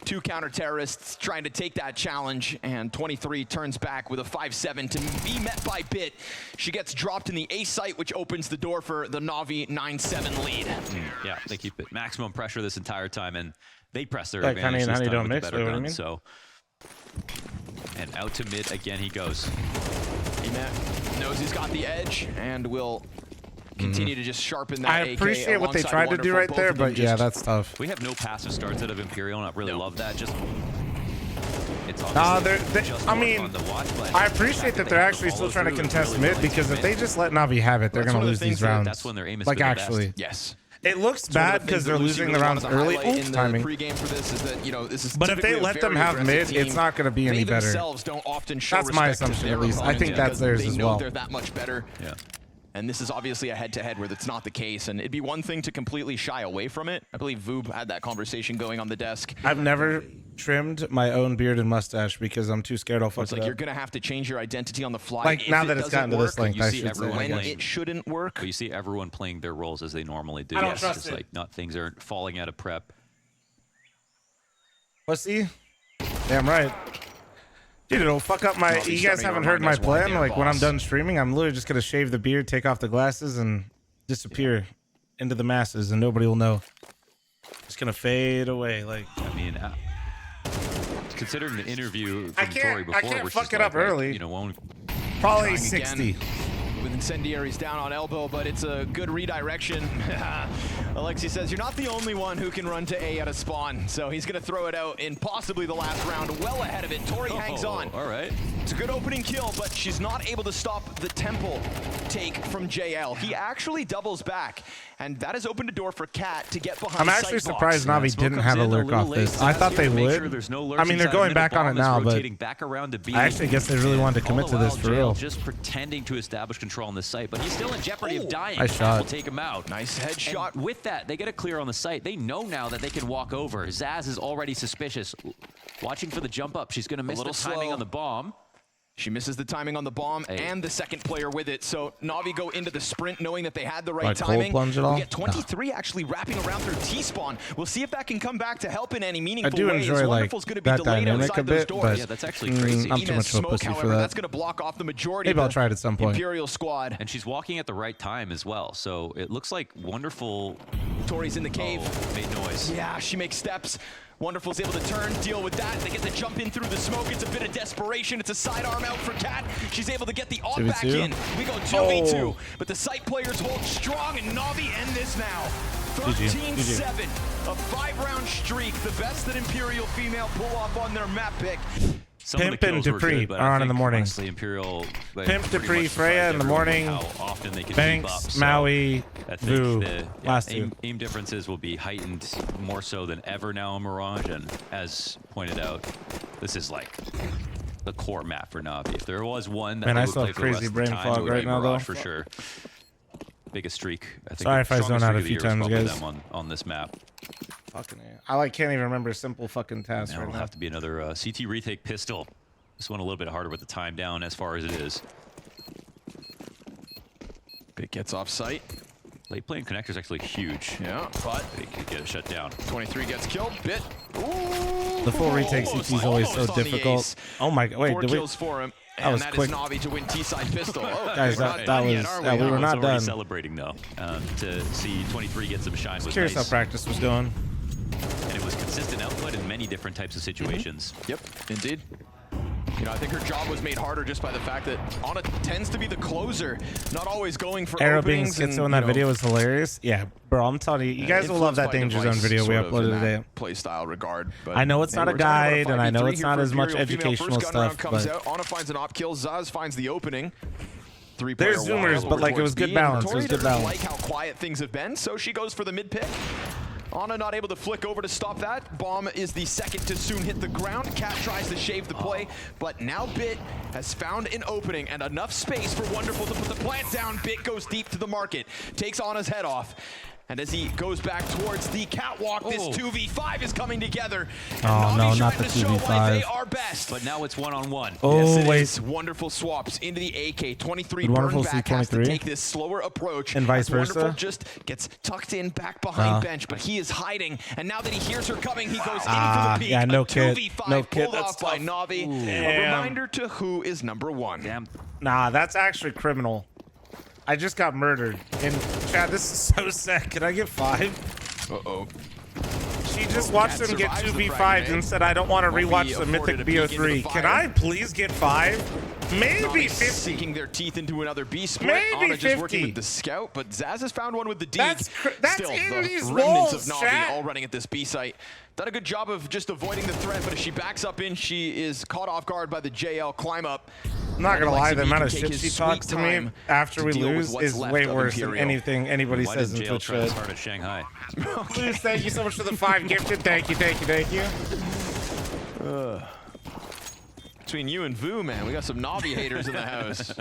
Speaker 1: 2 counter-terrorists trying to take that challenge, and 23 turns back with a 5-7 to be met by Bit. She gets dropped in the A site, which opens the door for the Na'Vi 9-7 lead.
Speaker 3: Yeah, they keep it maximum pressure this entire time, and they press their
Speaker 2: like
Speaker 3: advantage this
Speaker 2: honey
Speaker 3: time
Speaker 2: don't
Speaker 3: with the
Speaker 2: mix,
Speaker 3: better
Speaker 2: what do you
Speaker 3: gun.
Speaker 2: mean?
Speaker 3: So, and out to mid again he goes.
Speaker 1: Emet knows he's got the edge and will continue to just sharpen that
Speaker 2: I
Speaker 1: AK
Speaker 2: appreciate what they
Speaker 1: alongside
Speaker 2: tried to do
Speaker 1: Wonderful.
Speaker 2: right
Speaker 1: Both
Speaker 2: there,
Speaker 1: of them
Speaker 2: but yeah,
Speaker 1: just-
Speaker 2: that's tough.
Speaker 3: We have no passive starts out of Imperial, and I really love that. Just it's
Speaker 2: Nah,
Speaker 3: obviously just
Speaker 2: I
Speaker 3: more
Speaker 2: mean,
Speaker 3: fun to watch, but
Speaker 2: I
Speaker 3: the
Speaker 2: appreciate
Speaker 3: fact
Speaker 2: that
Speaker 3: they
Speaker 2: they're
Speaker 3: have
Speaker 2: actually
Speaker 3: the
Speaker 2: still trying to
Speaker 3: follow-through is
Speaker 2: contest
Speaker 3: really
Speaker 2: mid,
Speaker 3: willing to
Speaker 2: because if
Speaker 3: commit.
Speaker 2: they just let Na'Vi have it, they're
Speaker 1: That's
Speaker 2: going to
Speaker 1: one of the
Speaker 2: lose
Speaker 1: things
Speaker 2: these
Speaker 1: that-
Speaker 2: rounds.
Speaker 3: That's when their aim is
Speaker 2: Like,
Speaker 3: the best.
Speaker 2: actually.
Speaker 1: Yes.
Speaker 2: It looks
Speaker 1: It's one of
Speaker 2: bad
Speaker 1: the
Speaker 2: because
Speaker 1: things
Speaker 2: they're
Speaker 1: that
Speaker 2: losing the
Speaker 1: was
Speaker 2: rounds
Speaker 1: wanted to
Speaker 2: early.
Speaker 1: highlight
Speaker 2: Oof,
Speaker 1: in the
Speaker 2: timing.
Speaker 1: pregame for this is that, you know, this is
Speaker 2: But if they
Speaker 1: typically a
Speaker 2: let them
Speaker 1: very
Speaker 2: have
Speaker 1: aggressive
Speaker 2: mid, it's
Speaker 1: team.
Speaker 2: not going to be any
Speaker 1: They
Speaker 2: better.
Speaker 1: themselves don't often show
Speaker 2: That's my
Speaker 1: respect to
Speaker 2: assumption,
Speaker 1: their
Speaker 2: at least. I
Speaker 1: opponents
Speaker 2: think that's
Speaker 1: because
Speaker 2: theirs
Speaker 1: they
Speaker 2: as
Speaker 1: know
Speaker 2: well.
Speaker 1: they're that much better.
Speaker 3: Yeah.
Speaker 1: And this is obviously a head-to-head where that's not the case. And it'd be one thing to completely shy away from it. I believe Voob had that conversation going on the desk.
Speaker 2: I've never trimmed my own beard and mustache because I'm too scared I'll fuck
Speaker 1: It's
Speaker 2: it
Speaker 1: like
Speaker 2: up.
Speaker 1: you're going to have to change your identity on the fly.
Speaker 2: Like,
Speaker 1: if
Speaker 2: now
Speaker 1: it
Speaker 2: that it's
Speaker 1: doesn't
Speaker 2: gotten to this
Speaker 1: work,
Speaker 2: length,
Speaker 3: you
Speaker 2: I
Speaker 3: see
Speaker 2: should say.
Speaker 3: everyone
Speaker 1: when
Speaker 3: playing.
Speaker 1: it shouldn't work.
Speaker 3: But you see everyone playing their roles as they normally do.
Speaker 2: I don't
Speaker 3: Yes,
Speaker 2: trust
Speaker 3: it's
Speaker 2: it.
Speaker 3: like not things aren't falling out of prep.
Speaker 2: Pussy? Damn right. Dude, it'll fuck up my...
Speaker 1: Well,
Speaker 2: You
Speaker 1: he's
Speaker 2: guys
Speaker 1: starting to
Speaker 2: haven't heard
Speaker 1: remind
Speaker 2: my
Speaker 1: us why
Speaker 2: plan?
Speaker 1: they're
Speaker 2: Like, when I'm
Speaker 1: boss.
Speaker 2: done streaming, I'm literally just going to shave the beard, take off the glasses, and disappear into the masses, and nobody will know. Just going to fade away. Like,
Speaker 3: I mean, considering the interview
Speaker 2: I
Speaker 3: from
Speaker 2: can't-
Speaker 3: Tori
Speaker 2: I
Speaker 3: before,
Speaker 2: can't
Speaker 3: where
Speaker 2: fuck
Speaker 3: she's
Speaker 2: it up
Speaker 3: like,
Speaker 2: early.
Speaker 3: you know, won't
Speaker 2: probably
Speaker 1: Trying
Speaker 2: 60.
Speaker 1: again. With incendiaries down on elbow, but it's a good redirection. Alexi says, you're not the only one who can run to A at a spawn. So he's going to throw it out in possibly the last round, well ahead of it. Tori hangs on.
Speaker 3: All right.
Speaker 1: It's a good opening kill, but she's not able to stop the temple take from JL. He actually doubles back, and that has opened a door for Kat to get behind
Speaker 2: I'm actually
Speaker 1: sight box.
Speaker 2: surprised Na'Vi
Speaker 3: Smoke
Speaker 2: didn't
Speaker 3: comes
Speaker 2: have a
Speaker 3: in
Speaker 2: lurk
Speaker 3: little
Speaker 2: off
Speaker 3: late.
Speaker 2: this. I
Speaker 3: Zaz
Speaker 2: thought
Speaker 3: here
Speaker 2: they
Speaker 3: to make
Speaker 2: would.
Speaker 3: sure there's no lurks
Speaker 2: I mean, they're
Speaker 3: inside
Speaker 2: going
Speaker 3: mid.
Speaker 2: back on it
Speaker 3: Bomb is
Speaker 2: now, but
Speaker 3: rotating back around to B.
Speaker 2: I actually guess they really wanted to commit to this for real.
Speaker 3: Just pretending to establish control on the site, but he's still in jeopardy of dying.
Speaker 2: Nice shot.
Speaker 3: Will take him out.
Speaker 1: Nice headshot.
Speaker 3: And with that, they get a clear on the site. They know now that they can walk over. Zaz is already suspicious. Watching for the jump up. She's going to miss the
Speaker 1: little
Speaker 3: timing
Speaker 1: slow.
Speaker 3: on the bomb.
Speaker 1: She misses the timing on the bomb and the second player with it. So Na'Vi go into the sprint knowing that they had the right
Speaker 2: Like cold
Speaker 1: timing.
Speaker 2: plunge at all?
Speaker 1: We get 23 actually wrapping around through T-spawn. We'll see if that can come back to help in any meaningful
Speaker 2: do
Speaker 1: way.
Speaker 2: enjoy,
Speaker 1: as
Speaker 2: like,
Speaker 1: Wonderful's going to be
Speaker 2: that
Speaker 1: delayed
Speaker 2: dynamic
Speaker 1: outside
Speaker 2: a
Speaker 1: those
Speaker 2: bit,
Speaker 1: doors.
Speaker 2: but-
Speaker 3: Yeah, that's actually crazy.
Speaker 2: I'm too
Speaker 1: Emes
Speaker 2: much of a
Speaker 1: smoke,
Speaker 2: pussy for
Speaker 1: however,
Speaker 2: that.
Speaker 1: that's going to block off the majority
Speaker 2: Maybe
Speaker 1: of
Speaker 2: I'll
Speaker 1: the
Speaker 2: try it at some point.
Speaker 1: Imperial squad.
Speaker 3: And she's walking at the right time as well. So it looks like Wonderful
Speaker 1: Tori's in the cave.
Speaker 3: made noise.
Speaker 1: Yeah, she makes steps. Wonderful's able to turn, deal with that. They get to jump in through the smoke. It's a bit of desperation. It's a sidearm out for Kat. She's able to get the off back
Speaker 2: 2v2?
Speaker 1: in. We go 2v2,
Speaker 2: Oh.
Speaker 1: but the site players hold strong, and Na'Vi end this now.
Speaker 2: GG.
Speaker 1: 13-7, a 5-round streak, the best that Imperial female pull off on their map pick.
Speaker 3: Some of the
Speaker 2: Pimp and
Speaker 3: kills were
Speaker 2: Dupree
Speaker 3: good, but
Speaker 2: are
Speaker 3: I
Speaker 2: on in the
Speaker 3: think,
Speaker 2: morning.
Speaker 3: honestly, Imperial, like,
Speaker 2: Pimp,
Speaker 3: pretty
Speaker 2: Dupree,
Speaker 3: much
Speaker 2: Freya in the
Speaker 3: surprised everyone
Speaker 2: morning.
Speaker 3: with how often they can
Speaker 2: Banks,
Speaker 3: keep up. So
Speaker 2: Maui,
Speaker 3: I think
Speaker 2: Vu.
Speaker 3: the
Speaker 2: Last two.
Speaker 3: aim differences will be heightened more so than ever now in Mirage. And as pointed out, this is like the core map for Na'Vi. If there was one that
Speaker 2: Man,
Speaker 3: they
Speaker 2: I
Speaker 3: would
Speaker 2: still
Speaker 3: play
Speaker 2: have
Speaker 3: for the rest
Speaker 2: crazy
Speaker 3: of the
Speaker 2: brain
Speaker 3: time,
Speaker 2: fog
Speaker 3: it would
Speaker 2: right
Speaker 3: be
Speaker 2: now, though.
Speaker 3: Mirage for sure. Biggest streak. I think
Speaker 2: Sorry
Speaker 3: the
Speaker 2: if I zone
Speaker 3: strongest
Speaker 2: out a
Speaker 3: streak
Speaker 2: few
Speaker 3: of the year is
Speaker 2: times,
Speaker 3: probably
Speaker 2: guys.
Speaker 3: them on this map.
Speaker 2: Fucking A. I can't even remember a simple fucking task
Speaker 3: Now
Speaker 2: right
Speaker 3: it'll
Speaker 2: now.
Speaker 3: have to be another CT retake pistol. This one a little bit harder with the time down as far as it is.
Speaker 1: Bit gets off site.
Speaker 3: Late plane connector is actually huge.
Speaker 1: Yeah, but
Speaker 3: They could get it shut down.
Speaker 1: 23 gets killed. Bit. Ooh,
Speaker 2: The full retake
Speaker 1: almost-
Speaker 2: CT is always so
Speaker 1: almost on the
Speaker 2: difficult.
Speaker 1: ace.
Speaker 2: Oh my god, wait,
Speaker 1: 4
Speaker 2: did we?
Speaker 1: kills for him.
Speaker 2: That
Speaker 1: And
Speaker 2: was
Speaker 1: that
Speaker 2: quick.
Speaker 1: is Na'Vi to win T-side pistol. Oh,
Speaker 2: Guys,
Speaker 1: we're
Speaker 2: that
Speaker 1: not done
Speaker 2: was-
Speaker 1: yet, are
Speaker 2: yeah, we were
Speaker 3: It's
Speaker 2: not
Speaker 3: already
Speaker 2: done.
Speaker 3: celebrating though. To see 23 get some shine was
Speaker 2: Curious
Speaker 3: nice.
Speaker 2: how practice was going.
Speaker 3: And it was consistent output in many different types of situations.
Speaker 1: Yep, indeed. You know, I think her job was made harder just by the fact that Ana tends to be the closer, not always going for
Speaker 2: Arrow being
Speaker 1: openings. And,
Speaker 2: schizo in that video was hilarious. Yeah, bro, I'm telling you, you guys will love that Danger Zone video we uploaded today.
Speaker 1: Play style regard. But
Speaker 2: I know it's not a
Speaker 1: we're talking about
Speaker 2: guide, and I know
Speaker 1: 5v3
Speaker 2: it's
Speaker 1: here
Speaker 2: not
Speaker 1: for
Speaker 2: as much
Speaker 1: Imperial. Female
Speaker 2: educational
Speaker 1: first gun round
Speaker 2: stuff,
Speaker 1: comes
Speaker 2: but
Speaker 1: out. Ana finds an op kill. Zaz finds the opening.
Speaker 2: There's zoomers, but like it was good balance. It was good balance.
Speaker 1: Like how quiet things have been, so she goes for the mid pick. Ana not able to flick over to stop that. Bomb is the second to soon hit the ground. Cat tries to shave the play, but now Bit has found an opening and enough space for Wonderful to put the plant down. Bit goes deep to the market, takes Ana's head off. And as he goes back towards the catwalk, this 2v5 is coming together.
Speaker 2: Oh, no, not the 2v5.
Speaker 1: They are best.
Speaker 3: But now it's one-on-one.
Speaker 2: Oh,
Speaker 1: yes,
Speaker 2: wait.
Speaker 1: Is. Wonderful swaps into the AK. 23
Speaker 2: Wonderful
Speaker 1: burn back has to take this slower approach.
Speaker 2: And vice versa.
Speaker 1: Wonderful just gets tucked in back behind bench, but he is hiding. And now that he hears her coming, he goes in for the peek.
Speaker 2: Yeah, no kid.
Speaker 1: 2v5
Speaker 2: No kid.
Speaker 1: pulled off by Navi. A reminder to who is number one.
Speaker 3: Damn.
Speaker 2: Nah, that's actually criminal. I just got murdered. And Chad, this is so sad. Can I get 5?
Speaker 1: Uh-oh.
Speaker 2: She just watched him get 2v5 and said, I don't want to rewatch the Mythic BO3. Can I please get 5? Maybe 50.
Speaker 1: Sinking their teeth into another B split.
Speaker 2: Maybe
Speaker 1: Ana
Speaker 2: 50.
Speaker 1: just working with the scout, but Zaz has found one with the D.
Speaker 2: That's
Speaker 1: Still,
Speaker 2: in
Speaker 1: the
Speaker 2: these
Speaker 1: remnants
Speaker 2: walls,
Speaker 1: of Navi
Speaker 2: chat.
Speaker 1: all running at this B site. Done a good job of just avoiding the threat, but as she backs up in, she is caught off guard by the JL climb up.
Speaker 2: I'm not gonna lie, the amount of
Speaker 1: Take
Speaker 2: shit
Speaker 1: his
Speaker 2: she
Speaker 1: sweet
Speaker 2: talks to me
Speaker 1: time
Speaker 2: after we
Speaker 1: to deal with
Speaker 2: lose
Speaker 1: what's
Speaker 2: is
Speaker 1: left
Speaker 2: way
Speaker 1: of
Speaker 2: worse than
Speaker 1: Imperial.
Speaker 2: anything anybody
Speaker 3: Why
Speaker 2: says
Speaker 3: did
Speaker 2: in
Speaker 3: jail
Speaker 2: Twitch
Speaker 3: try as
Speaker 2: chat.
Speaker 3: hard as Shanghai?
Speaker 2: Please, thank you so much for the 5 gifted. Thank you, thank you, thank you.
Speaker 1: Between you and Vu, man, we got some Navi haters in the house.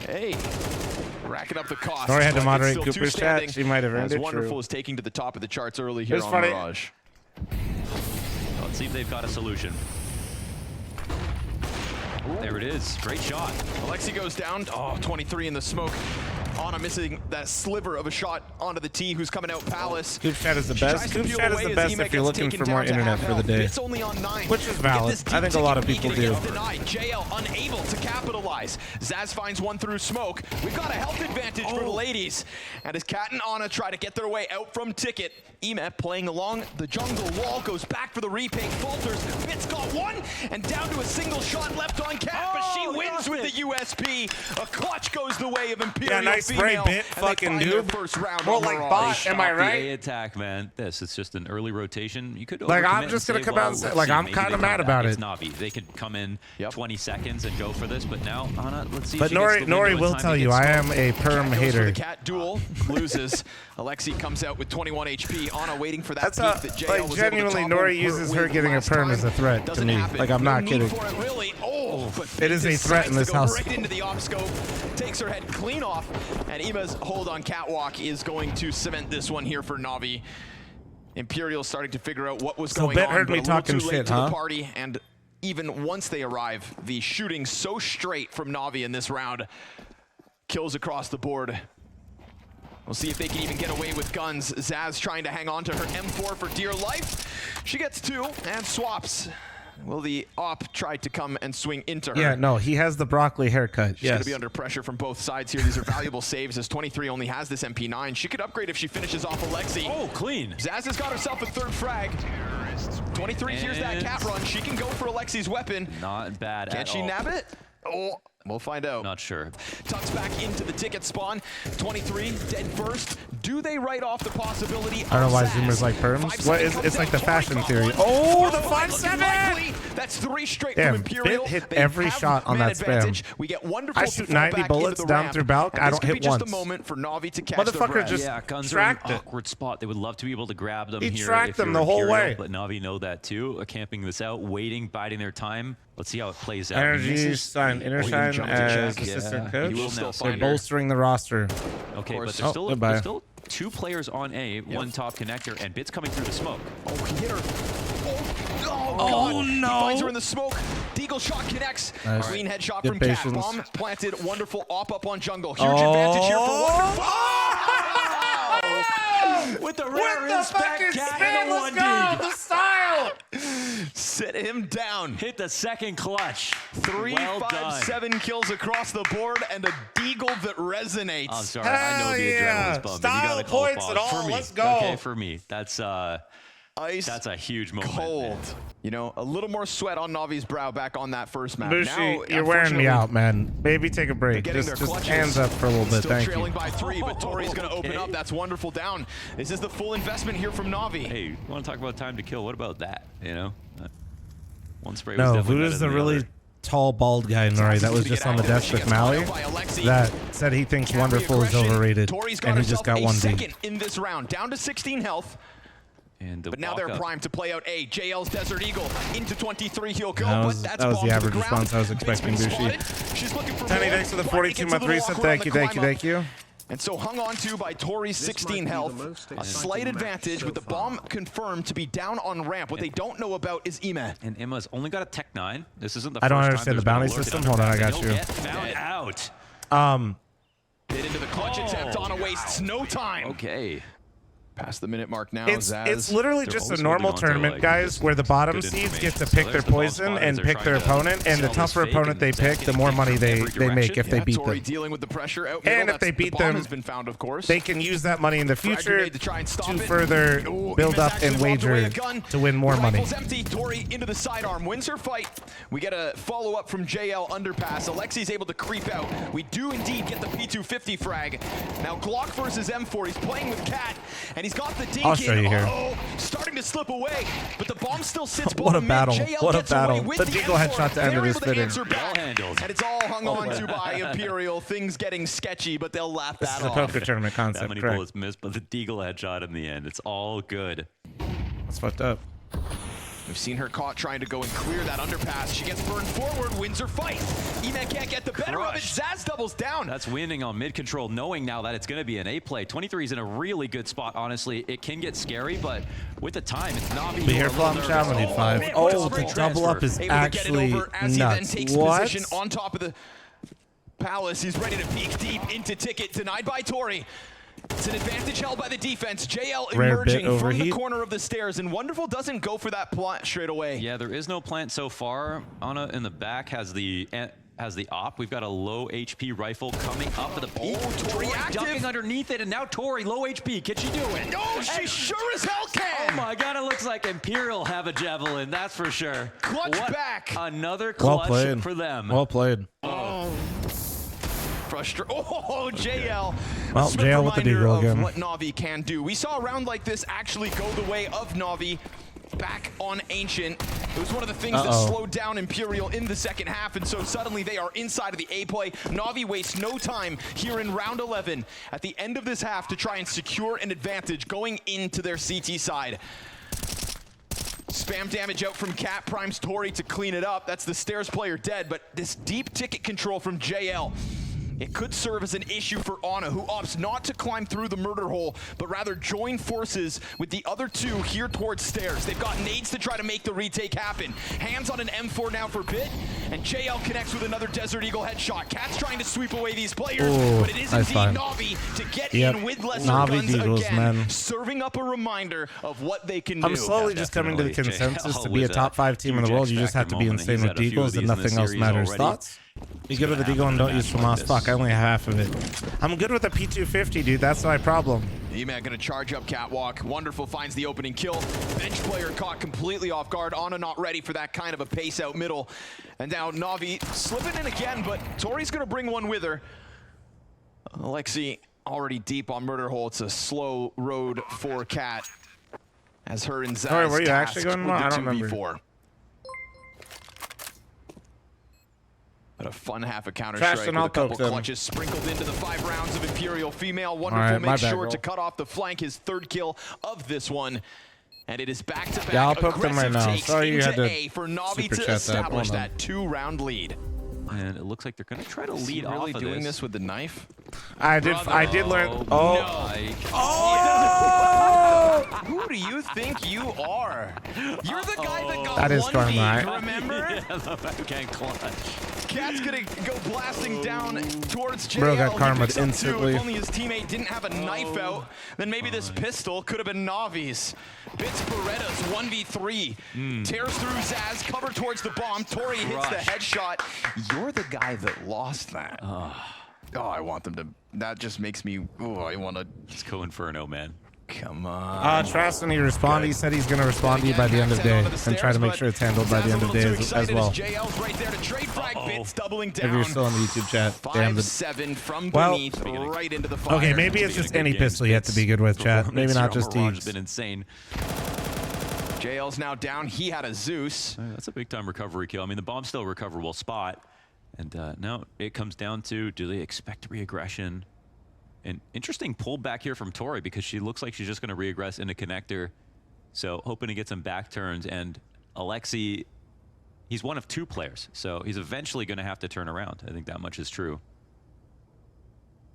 Speaker 1: Hey, racking up the cost.
Speaker 2: Nori had to
Speaker 1: but
Speaker 2: moderate
Speaker 1: it's still
Speaker 2: Cooper's
Speaker 1: two
Speaker 2: chat.
Speaker 1: standing.
Speaker 2: She might have earned
Speaker 1: As
Speaker 2: it.
Speaker 1: Wonderful
Speaker 2: True.
Speaker 1: is taking to the top of the charts early here
Speaker 2: It's
Speaker 1: on
Speaker 2: funny.
Speaker 1: Mirage.
Speaker 3: Let's see if they've got a solution. There it is. Great shot.
Speaker 1: Alexi goes down. Oh, 23 in the smoke. Ana missing that sliver of a shot onto the T, who's coming out Palace.
Speaker 2: Coop chat is the
Speaker 1: She tries
Speaker 2: best.
Speaker 1: to
Speaker 2: Coop
Speaker 1: peel
Speaker 2: chat is
Speaker 1: away
Speaker 2: the
Speaker 1: as
Speaker 2: best
Speaker 1: Ema
Speaker 2: if you're
Speaker 1: gets
Speaker 2: looking
Speaker 1: taken
Speaker 2: for more
Speaker 1: down to
Speaker 2: internet
Speaker 1: half
Speaker 2: for the
Speaker 1: health.
Speaker 2: day.
Speaker 1: It's only on 9.
Speaker 2: Which is
Speaker 1: Get
Speaker 2: valid.
Speaker 1: this deep
Speaker 2: I think a lot of
Speaker 1: ticket
Speaker 2: people
Speaker 1: beacon
Speaker 2: do.
Speaker 1: gets denied. JL unable to capitalize. Zaz finds one through smoke. We've got a health advantage for the ladies. And as Kat and Ana try to get their way out from ticket, Ema playing along the jungle wall goes back for the repaint. Falters. Bit's got one and down to a single shot left on Kat, but she wins with the USP. A clutch goes the way of Imperial.
Speaker 2: Yeah, nice spray,
Speaker 1: female,
Speaker 2: Bit.
Speaker 1: and they
Speaker 2: Fucking
Speaker 1: find their
Speaker 2: dude.
Speaker 1: first round
Speaker 2: More
Speaker 1: on
Speaker 2: like
Speaker 1: Mirage.
Speaker 2: bot. Am I
Speaker 3: Stop the
Speaker 2: right?
Speaker 3: A attack, man. This is just an early rotation. You could
Speaker 2: Like, I'm
Speaker 3: overcommit
Speaker 2: just
Speaker 3: and
Speaker 2: gonna
Speaker 3: say,
Speaker 2: come out and
Speaker 3: well,
Speaker 2: say,
Speaker 3: let's
Speaker 2: like,
Speaker 3: see,
Speaker 2: I'm
Speaker 3: maybe
Speaker 2: kinda
Speaker 3: they come
Speaker 2: mad
Speaker 3: back.
Speaker 2: about
Speaker 3: It's
Speaker 2: it.
Speaker 3: Navi. They could come in 20 seconds and go for this, but now, Ana, let's see. if
Speaker 2: But
Speaker 3: she gets the window
Speaker 2: Nori
Speaker 3: in
Speaker 2: will
Speaker 3: time
Speaker 2: tell
Speaker 3: to
Speaker 2: you,
Speaker 3: get
Speaker 2: I
Speaker 3: smoked.
Speaker 2: am a perm
Speaker 1: Goes for
Speaker 2: hater.
Speaker 1: the Cat duel, loses. Alexi comes out with 21 HP. Ana waiting for that
Speaker 2: That's
Speaker 1: peak
Speaker 2: a,
Speaker 1: that JL
Speaker 2: like,
Speaker 1: was able to
Speaker 2: genuinely,
Speaker 1: topple
Speaker 2: Nori uses her
Speaker 1: with
Speaker 2: getting a
Speaker 1: last
Speaker 2: perm
Speaker 1: time.
Speaker 2: as a threat to
Speaker 1: Doesn't
Speaker 2: me.
Speaker 1: happen.
Speaker 2: Like, I'm
Speaker 1: No
Speaker 2: not
Speaker 1: need
Speaker 2: kidding.
Speaker 1: for it, really. Oh, but
Speaker 2: It is a
Speaker 1: Fitz
Speaker 2: threat in
Speaker 1: decides
Speaker 2: this
Speaker 1: to go
Speaker 2: house.
Speaker 1: right into the op scope, takes her head clean off, and Ema's hold on Catwalk is going to cement this one here for Navi. Imperial starting to figure out what was going
Speaker 2: Bet
Speaker 1: on,
Speaker 2: heard
Speaker 1: but
Speaker 2: me
Speaker 1: a little
Speaker 2: talking
Speaker 1: too late
Speaker 2: shit,
Speaker 1: to
Speaker 2: huh?
Speaker 1: the party, and even once they arrive, the shooting so straight from Navi in this round. Kills across the board. We'll see if they can even get away with guns. Zaz trying to hang on to her M4 for dear life. She gets 2 and swaps. Will the op try to come and swing into her?
Speaker 2: Yeah, no, he has the broccoli haircut.
Speaker 1: She's going
Speaker 2: Yes.
Speaker 1: to be under pressure from both sides here. These are valuable saves as 23 only has this MP9. She could upgrade if she finishes off Alexi.
Speaker 3: Oh, clean.
Speaker 1: Zaz has got herself a 3rd frag. 23 hears that cat run. She can go for Alexi's weapon.
Speaker 3: Not bad at all.
Speaker 1: Can she nab it? Oh, we'll find out.
Speaker 3: Not sure.
Speaker 1: Tucks back into the ticket spawn. 23 dead first. Do they write off the possibility?
Speaker 2: I don't know why
Speaker 1: of Zaz?
Speaker 2: Zoomers like perms.
Speaker 1: 5
Speaker 2: What is?
Speaker 1: comes
Speaker 2: It's like
Speaker 1: down.
Speaker 2: the fashion
Speaker 1: Tori
Speaker 2: theory.
Speaker 1: got one.
Speaker 2: Oh, the
Speaker 1: Looking
Speaker 2: 5-7.
Speaker 1: likely. That's 3 straight
Speaker 2: Damn,
Speaker 1: from Imperial.
Speaker 2: Bit hit
Speaker 1: They
Speaker 2: every
Speaker 1: have
Speaker 2: shot on
Speaker 1: man
Speaker 2: that spam.
Speaker 1: advantage. We get wonderful
Speaker 2: I
Speaker 1: to
Speaker 2: shoot
Speaker 1: fall
Speaker 2: 90
Speaker 1: back
Speaker 2: bullets
Speaker 1: into the
Speaker 2: down
Speaker 1: ramp.
Speaker 2: through Balk.
Speaker 1: And
Speaker 2: I
Speaker 1: this
Speaker 2: don't
Speaker 1: could be
Speaker 2: hit
Speaker 1: just
Speaker 2: once.
Speaker 1: a moment for Navi to catch
Speaker 2: Motherfucker
Speaker 1: their breath.
Speaker 2: just
Speaker 3: Yeah, guns are
Speaker 2: tracked
Speaker 3: in
Speaker 2: it.
Speaker 3: an awkward spot. They would love to be able to grab them
Speaker 2: He
Speaker 3: here.
Speaker 2: tracked
Speaker 3: if
Speaker 2: them
Speaker 3: you're
Speaker 2: the whole
Speaker 3: Imperial,
Speaker 2: way.
Speaker 3: But Navi know that too. Camping this out, waiting, biding their time. Let's see how it plays out.
Speaker 2: Energy sign, inner shine
Speaker 1: jumped to
Speaker 2: as
Speaker 1: check.
Speaker 2: assistant
Speaker 3: Yeah,
Speaker 2: coach.
Speaker 3: he will
Speaker 1: still
Speaker 3: now
Speaker 1: find
Speaker 2: They're
Speaker 1: her.
Speaker 2: bolstering the roster.
Speaker 3: Okay, but
Speaker 1: course.
Speaker 3: there's,
Speaker 2: Oh, goodbye.
Speaker 3: there's still 2 players on A, one top connector, and Bit's coming through the smoke.
Speaker 1: Oh, he hit her. Oh, God.
Speaker 2: no.
Speaker 1: He finds her in the smoke. Deagle shot connects.
Speaker 2: Nice.
Speaker 1: Clean headshot
Speaker 2: Good
Speaker 1: from Cat.
Speaker 2: patience.
Speaker 1: Bomb planted. Wonderful op up on jungle. Huge advantage here for Wonderful.
Speaker 3: With the
Speaker 2: With the fucking spin, let's go! The style!
Speaker 1: Sit him down.
Speaker 3: Hit the second clutch.
Speaker 1: 3,
Speaker 3: Well
Speaker 1: 5,
Speaker 3: done.
Speaker 1: 7 kills across the board and a deagle that resonates.
Speaker 3: I'm sorry, I know
Speaker 2: Hell
Speaker 3: the
Speaker 2: yeah.
Speaker 3: adrenaline's bumping.
Speaker 2: Style
Speaker 3: You gotta call
Speaker 2: points
Speaker 3: pause.
Speaker 2: and all,
Speaker 3: For me.
Speaker 2: let's go.
Speaker 3: Okay, for me, that's
Speaker 1: Ice
Speaker 3: a huge moment.
Speaker 1: cold.
Speaker 3: man.
Speaker 1: You know, a little more sweat on Navi's brow back on that first map. Now,
Speaker 2: Bushi, you're wearing me
Speaker 1: unfortunately,
Speaker 2: out, man. Maybe take a break.
Speaker 1: getting
Speaker 2: Just
Speaker 1: their clutches.
Speaker 2: hands up for a little bit.
Speaker 1: Still
Speaker 2: Thank
Speaker 1: trailing
Speaker 2: you.
Speaker 1: by 3, but Tori's going to open
Speaker 3: Okay.
Speaker 1: up. That's wonderful down. This is the full investment here from Navi.
Speaker 3: Hey, you want to talk about time to kill? What about that? You know, one spray was
Speaker 2: No,
Speaker 3: definitely
Speaker 2: Vuda's
Speaker 3: better
Speaker 2: the
Speaker 3: than
Speaker 2: really
Speaker 3: other.
Speaker 2: tall, bald guy, Nori, that was just on the desk with Maui that said he thinks Wonderful is overrated,
Speaker 1: Tori's
Speaker 2: and he just got
Speaker 1: herself a
Speaker 2: 1 D.
Speaker 1: second in this round, down to 16 health. But now they're primed to play out A. JL's Desert Eagle into 23. He'll go,
Speaker 2: That was,
Speaker 1: but that's
Speaker 2: that was the average
Speaker 1: the
Speaker 2: response I was expecting, Bushi.
Speaker 1: She's looking for
Speaker 2: Tenny,
Speaker 1: more,
Speaker 2: thanks for the
Speaker 1: but
Speaker 2: 42-month reset. Thank you, thank you, thank you.
Speaker 1: And so hung on to by Tori's 16 health. A slight advantage with the bomb confirmed to be down on ramp. What they don't know about is Ima.
Speaker 3: And Emma's only got a Tech 9. This isn't the
Speaker 2: I
Speaker 3: first
Speaker 2: don't
Speaker 3: time
Speaker 2: understand the
Speaker 3: there's been
Speaker 2: bounty
Speaker 3: a lurk
Speaker 2: system.
Speaker 3: at
Speaker 2: Hold on, I
Speaker 3: underpass,
Speaker 2: got
Speaker 3: and
Speaker 2: you.
Speaker 3: he'll get found out.
Speaker 1: Bit into the clutch attempt. Anna wastes no time.
Speaker 3: Okay.
Speaker 1: Past the minute mark now.
Speaker 2: It's literally
Speaker 3: They're
Speaker 2: just a
Speaker 3: always
Speaker 2: normal
Speaker 3: holding on to,
Speaker 2: tournament,
Speaker 3: like,
Speaker 2: guys,
Speaker 3: just
Speaker 2: where the bottom
Speaker 3: good
Speaker 2: seeds get to
Speaker 3: information.
Speaker 2: pick
Speaker 3: So
Speaker 2: their
Speaker 3: there's the ball
Speaker 2: poison
Speaker 3: spotters.
Speaker 2: and
Speaker 3: They're
Speaker 2: pick their
Speaker 3: trying to
Speaker 2: opponent, and the
Speaker 3: sell this
Speaker 2: tougher
Speaker 3: fake,
Speaker 2: opponent
Speaker 3: and
Speaker 2: they
Speaker 3: Zach
Speaker 2: pick, the
Speaker 3: can
Speaker 2: more
Speaker 3: pick
Speaker 2: money
Speaker 3: from
Speaker 2: they
Speaker 3: every
Speaker 2: make
Speaker 3: direction.
Speaker 2: if they beat
Speaker 1: Tori
Speaker 2: them.
Speaker 1: dealing with the pressure out
Speaker 2: And
Speaker 1: middle.
Speaker 2: if they beat
Speaker 1: the bomb
Speaker 2: them,
Speaker 1: has been found, of course.
Speaker 2: They can use that money in the
Speaker 1: Frag
Speaker 2: future
Speaker 1: grenade to try and stop
Speaker 2: to
Speaker 1: it.
Speaker 2: further
Speaker 1: Ooh,
Speaker 2: build
Speaker 1: Ima's
Speaker 2: up
Speaker 1: actually
Speaker 2: and
Speaker 1: walked away
Speaker 2: wager
Speaker 1: a gun.
Speaker 2: to win more money.
Speaker 1: Rifle's empty. Tori into the sidearm. Wins her fight. We get a follow-up from JL underpass. Alexi's able to creep out. We do indeed get the P250 frag. Now Glock versus M4. He's playing with Cat, and he's got the dink
Speaker 2: I'll show you here.
Speaker 1: Starting to slip away, but the bomb still sits
Speaker 2: What a
Speaker 1: bottom mid.
Speaker 2: battle.
Speaker 1: JL
Speaker 2: What a
Speaker 1: gets away
Speaker 2: battle.
Speaker 1: with
Speaker 2: The Deagle
Speaker 1: M4.
Speaker 2: headshot to end
Speaker 1: They're
Speaker 2: of this
Speaker 1: able to
Speaker 2: fitting.
Speaker 1: answer back.
Speaker 3: Well handled.
Speaker 1: And it's all hung on to by Imperial. Things getting sketchy, but they'll laugh
Speaker 2: This
Speaker 1: that
Speaker 2: is a
Speaker 1: off.
Speaker 2: poker tournament
Speaker 3: That
Speaker 2: concept,
Speaker 3: many
Speaker 2: correct?
Speaker 3: bullets missed, but the Deagle headshot in the end. It's all good.
Speaker 2: That's fucked up.
Speaker 1: We've seen her caught trying to go and clear that underpass. She gets burned forward, wins her fight. Eman can't get the better of it. Zaz doubles down.
Speaker 3: That's winning on mid control, knowing now that it's going to be an A play. 23 is in a really good spot, honestly. It can get scary, but with the time, it's Navi.
Speaker 2: Be here, fl0m. Channel need 5.
Speaker 1: man,
Speaker 2: Oh,
Speaker 1: what a
Speaker 2: the
Speaker 1: great
Speaker 2: double up is
Speaker 1: Able to get it
Speaker 2: actually
Speaker 1: over as he then
Speaker 2: nuts.
Speaker 1: takes
Speaker 2: What?
Speaker 1: position on top of the palace. He's ready to peek deep into ticket. Denied by Tori. It's an advantage held by the defense. JL
Speaker 2: Rare
Speaker 1: emerging
Speaker 2: bit
Speaker 1: from the
Speaker 2: overheat.
Speaker 1: corner of the stairs, and Wonderful doesn't go for that plant straight away.
Speaker 3: Yeah, there is no plant so far. Anna in the back has the op. We've got a low HP rifle coming up at the peak.
Speaker 1: Tori active.
Speaker 3: Dumping underneath it, and now Tori, low HP. Can she do it?
Speaker 1: No, she sure as hell can.
Speaker 3: Oh my God, it looks like Imperial have a javelin, that's for sure.
Speaker 1: Clutch back.
Speaker 3: Another
Speaker 2: Well
Speaker 3: clutch
Speaker 2: played.
Speaker 3: for them.
Speaker 2: Well played.
Speaker 1: Oh, JL.
Speaker 2: Well,
Speaker 1: Swift
Speaker 2: JL with the
Speaker 1: reminder
Speaker 2: deagle
Speaker 1: of
Speaker 2: again.
Speaker 1: what Na'Vi can do. We saw a round like this actually go the way of Na'Vi back on Ancient. It was one of the things that slowed down Imperial in the second half, and so suddenly they are inside of the A play. Na'Vi wastes no time here in round 11 at the end of this half to try and secure an advantage going into their CT side. Spam damage out from Cat, primes Tori to clean it up. That's the stairs player dead, but this deep ticket control from JL, it could serve as an issue for Anna, who opts not to climb through the murder hole, but rather join forces with the other two here towards stairs. They've got nades to try to make the retake happen. Hands on an M4 now for Bit, and JL connects with another Desert Eagle headshot. Cat's trying to sweep away these players, but it is
Speaker 2: nice
Speaker 1: indeed
Speaker 2: find.
Speaker 1: Na'Vi to get
Speaker 2: Yep.
Speaker 1: in with lesser
Speaker 2: Na'Vi
Speaker 1: guns
Speaker 2: Deagles,
Speaker 1: again,
Speaker 2: man.
Speaker 1: serving up a reminder of what they can do.
Speaker 2: I'm slowly just coming to the
Speaker 3: Definitely.
Speaker 2: consensus
Speaker 3: JL
Speaker 2: to be a
Speaker 3: was
Speaker 2: top 5 team in the
Speaker 3: huge
Speaker 2: world. You just have
Speaker 3: X-Factor
Speaker 2: to be
Speaker 3: moment.
Speaker 2: insane
Speaker 3: He's
Speaker 2: with
Speaker 3: had a few
Speaker 2: deagles
Speaker 3: of
Speaker 2: and
Speaker 3: these in
Speaker 2: nothing
Speaker 3: this
Speaker 2: else
Speaker 3: series
Speaker 2: matters.
Speaker 3: already.
Speaker 2: Thoughts? You good with the deagle and don't use FL0m. Fuck, I only have half of it. I'm good with the P250, dude. That's my problem.
Speaker 1: E-Man gonna charge up Catwalk. Wonderful finds the opening kill. Bench player caught completely off guard. Anna not ready for that kind of a pace out middle. And now Na'Vi slipping in again, but Tori's gonna bring one with her. Alexi already deep on murder hole. It's a slow road for Cat. As her and Zaz
Speaker 2: Sorry, were you
Speaker 1: tasked
Speaker 2: actually going
Speaker 1: with
Speaker 2: I
Speaker 1: the
Speaker 2: don't remember.
Speaker 1: 2v4. But a fun half of
Speaker 2: Trash
Speaker 1: Counter-Strike
Speaker 2: and
Speaker 1: with
Speaker 2: I'll
Speaker 1: a couple
Speaker 2: poke them.
Speaker 1: clutches sprinkled into the 5 rounds of Imperial. Female Wonderful
Speaker 2: All right, my
Speaker 1: makes
Speaker 2: bad,
Speaker 1: sure
Speaker 2: bro.
Speaker 1: to cut off the flank, his 3rd kill of this one. And it is back-to-back
Speaker 2: Yeah, I'll poke them right
Speaker 1: aggressive
Speaker 2: now.
Speaker 1: takes
Speaker 2: Sorry you
Speaker 1: into
Speaker 2: had to
Speaker 1: A for Na'Vi
Speaker 2: super
Speaker 1: to
Speaker 2: chat that.
Speaker 1: establish
Speaker 2: Hold on.
Speaker 1: that 2-round lead.
Speaker 3: And it looks like they're going to try to
Speaker 1: Is he
Speaker 3: lead
Speaker 1: really
Speaker 3: off of
Speaker 1: doing this with the knife?
Speaker 2: I did learn. Oh.
Speaker 3: Mike.
Speaker 1: Who do you think you are? You're the guy that got
Speaker 2: That is
Speaker 1: 1v,
Speaker 2: karma,
Speaker 1: remember?
Speaker 3: Yeah, the backhand clutch.
Speaker 1: Cat's gonna go blasting down towards JL.
Speaker 2: Bro got
Speaker 1: He
Speaker 2: karma'd
Speaker 1: picks up 2.
Speaker 2: instantly.
Speaker 1: If only his teammate didn't have a knife out, then maybe this pistol could have been Navi's. Bits Beretta's 1v3. Tears through Zaz, cover towards the bomb. Tori hits the headshot. You're the guy that lost that. Oh, I want them to. That just makes me. Oh, I want to.
Speaker 3: Just go Inferno, man.
Speaker 1: Come on.
Speaker 2: Trust when he responded. He said he's going to respond to you by the end of the day and try to make sure it's handled by the end of the day as well.
Speaker 1: JL's right there to trade frag. Bits doubling down.
Speaker 2: If you're still on the YouTube chat. Damn,
Speaker 1: 5-7 from
Speaker 2: Well,
Speaker 1: beneath, right into the fire.
Speaker 2: okay, maybe it's just any pistol you have to be good with, chat. Maybe not just
Speaker 3: Mirage has
Speaker 2: Deags.
Speaker 3: been insane.
Speaker 1: JL's now down. He had a Zeus.
Speaker 3: That's a big time recovery kill. I mean, the bomb's still a recoverable spot. And now it comes down to, do they expect reaggression? An interesting pull back here from Tori because she looks like she's just going to reaggress into connector So hoping to get some back turns, and Alexi, he's one of 2 players, so he's eventually going to have to turn around. I think that much is true.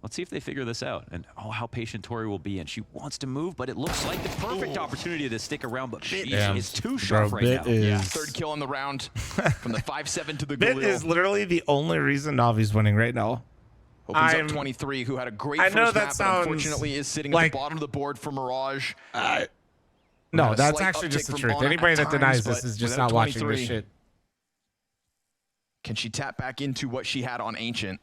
Speaker 3: Let's see if they figure this out. And oh, how patient Tori will be. And she wants to move, but it looks like the perfect opportunity to stick around. But Bit is too sharp right now.
Speaker 1: Yeah, 3rd kill on the round from the 5-7 to the
Speaker 2: Bit is literally the only reason Navi's winning right now.
Speaker 1: Opens up 23, who had a great first map, but unfortunately is sitting at the bottom of the board for Mirage.
Speaker 2: No, that's actually just the truth. Anybody that denies this is just not watching this shit.
Speaker 1: Can she tap back into what she had on Ancient?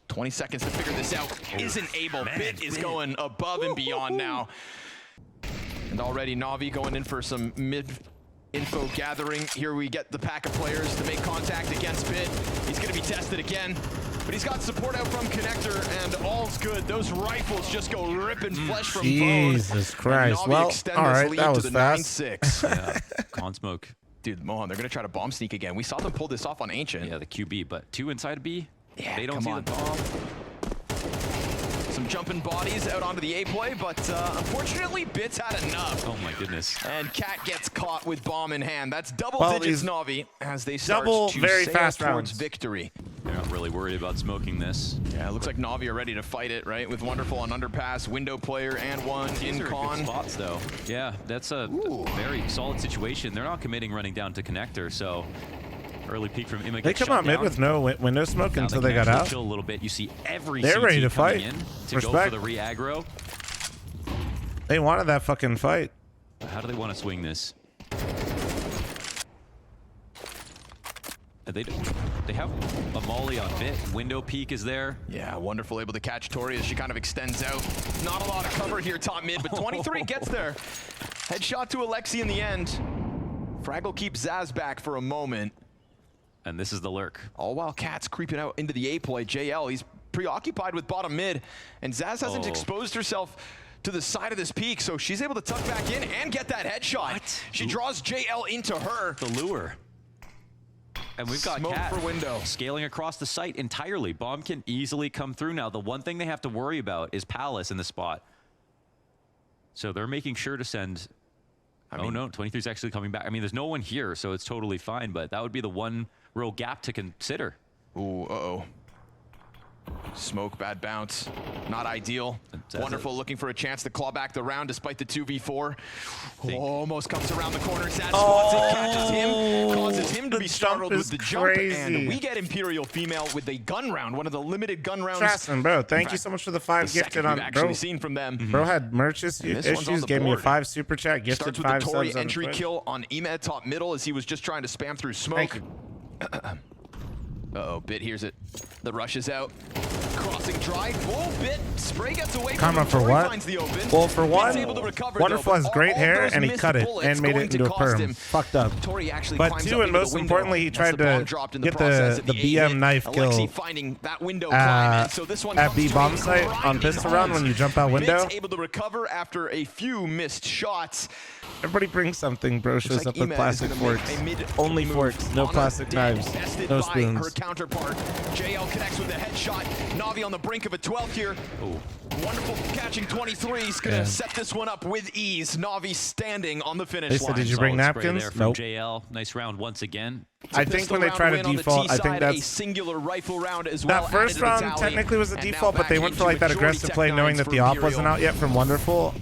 Speaker 1: 20 seconds to figure this out. Isn't able. Bit is going above and beyond now. And already Navi going in for some mid-info gathering. Here we get the pack of players to make contact against Bit. He's going to be tested again. But he's got support out from Connector, and all's good. Those rifles just go ripping flesh from bone.
Speaker 2: Jesus Christ. Well, all right, that was fast.
Speaker 3: 9-6. Yeah, con smoke.
Speaker 1: Dude, Mohan, they're going to try to bomb sneak again. We saw them pull this off on Ancient.
Speaker 3: Yeah, the QB, but 2 inside B.
Speaker 1: Yeah,
Speaker 3: they don't see the bomb.
Speaker 1: Some jumping bodies out onto the A play, but unfortunately, Bit's had enough.
Speaker 3: Oh my goodness.
Speaker 1: And Cat gets caught with bomb in hand. That's double digits Navi as they start to
Speaker 2: very
Speaker 1: sail
Speaker 2: fast
Speaker 1: towards
Speaker 2: rounds.
Speaker 1: victory.
Speaker 3: They're not really worried about smoking this.
Speaker 1: Yeah, it looks like Navi are ready to fight it, right? With Wonderful on underpass, window player, and one in con.
Speaker 3: Good spots though. Yeah, that's a very solid situation. They're not committing running down to Connector, so early peek from Imma.
Speaker 2: They come out mid with no window smoke until they got out.
Speaker 3: Chill a little bit. You see every
Speaker 2: They're
Speaker 3: CT
Speaker 2: ready to
Speaker 3: coming
Speaker 2: fight.
Speaker 3: In to
Speaker 2: Respect.
Speaker 3: go for the re-aggro.
Speaker 2: They wanted that fucking fight.
Speaker 3: How do they want to swing this? They have a molly on Bit. Window peek is there.
Speaker 1: Yeah, Wonderful able to catch Tori as she kind of extends out. Not a lot of cover here top mid, but 23 gets there. Headshot to Alexi in the end. Fraggle keeps Zaz back for a moment.
Speaker 3: And this is the lurk.
Speaker 1: All while Cat's creeping out into the A play. JL, he's preoccupied with bottom mid, and Zaz hasn't exposed herself to the side of this peak, so she's able to tuck back in and get that headshot. She draws JL into her.
Speaker 3: The lure. And we've got
Speaker 1: Smoke
Speaker 3: Cat
Speaker 1: for window.
Speaker 3: Scaling across the site entirely. Bomb can easily come through now. The one thing they have to worry about is Palace in the spot. So they're making sure to send... Oh no, 23 is actually coming back. I mean, there's no one here, so it's totally fine, but that would be the one real gap to consider.
Speaker 1: Ooh, uh-oh. Smoke, bad bounce. Not ideal. Wonderful looking for a chance to claw back the round despite the 2v4. Almost comes around the corner. Zaz spots it, catches him, causes him to be startled with the jump. And we get Imperial female with a gun round, one of the limited gun rounds.
Speaker 2: Trasson, bro, thank you so much for the 5 gifted on, bro.
Speaker 1: Seen from them.
Speaker 2: Bro had merch issues, gave me a 5 super chat, gifted 5 subs.
Speaker 1: Starts with the Tori entry kill on Emed top middle as he was just trying to spam through smoke. Uh-oh, Bit hears it. The rush is out. Crossing dry. Oh, Bit. Spray gets away from him.
Speaker 2: For what? Well, for one, Wonderful has great hair, and he cut it and made it into a perm. Fucked up. But 2, and most importantly, he tried to get the BM knife kill at B bomb site on pistol round when you jump out window.
Speaker 1: Able to recover after a few missed shots.
Speaker 2: Everybody brings something, bro. Shows up with plastic forks. Only forks, no plastic knives, no spoons.
Speaker 1: Her counterpart. JL connects with a headshot. Navi on the brink of a 12 here. Ooh. Wonderful catching 23. He's going to set this one up with ease. Navi standing on the finish line.
Speaker 2: Did you bring napkins?
Speaker 3: Nope. JL, nice round once again.
Speaker 2: I think when they try to default, I think that's
Speaker 1: a singular rifle round as well.
Speaker 2: That first round technically was a default, but they went for like that aggressive play, knowing that the op wasn't out yet from Wonderful.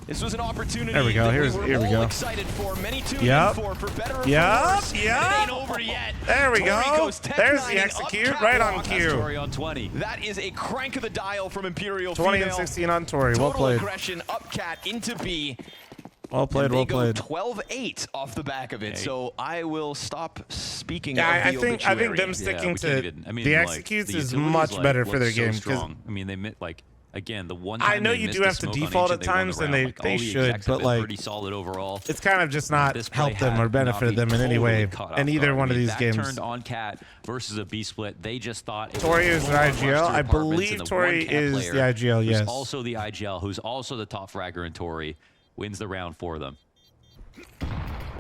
Speaker 1: This was an opportunity.
Speaker 2: There we go. Here we go.
Speaker 1: Excited for. Many tuned
Speaker 2: yep.
Speaker 1: in for better or
Speaker 2: worse.
Speaker 1: It ain't over yet.
Speaker 2: There we go. There's the execute right on cue.
Speaker 3: Tori on 20.
Speaker 1: That is a crank of the dial from Imperial
Speaker 2: 20
Speaker 1: female.
Speaker 2: and 16 on Tori. Well played.
Speaker 1: Total aggression up Cat into B.
Speaker 2: Well played, well played.
Speaker 1: 12-8 off the back of it, so I will stop speaking.
Speaker 2: Yeah, I think them sticking to the executes is much better for their game.
Speaker 3: I mean, they like. Again, the one time
Speaker 2: I know you do have to default at times, and they should, but like
Speaker 3: pretty solid overall.
Speaker 2: It's kind of just not helped them or benefited them in any way in either one of these games.
Speaker 3: Turned on Cat versus a B split. They just thought
Speaker 2: Tori is an IGL. I believe Tori is the IGL. Yes.
Speaker 3: Also the IGL, who's also the top fragger in Tori, wins the round for them.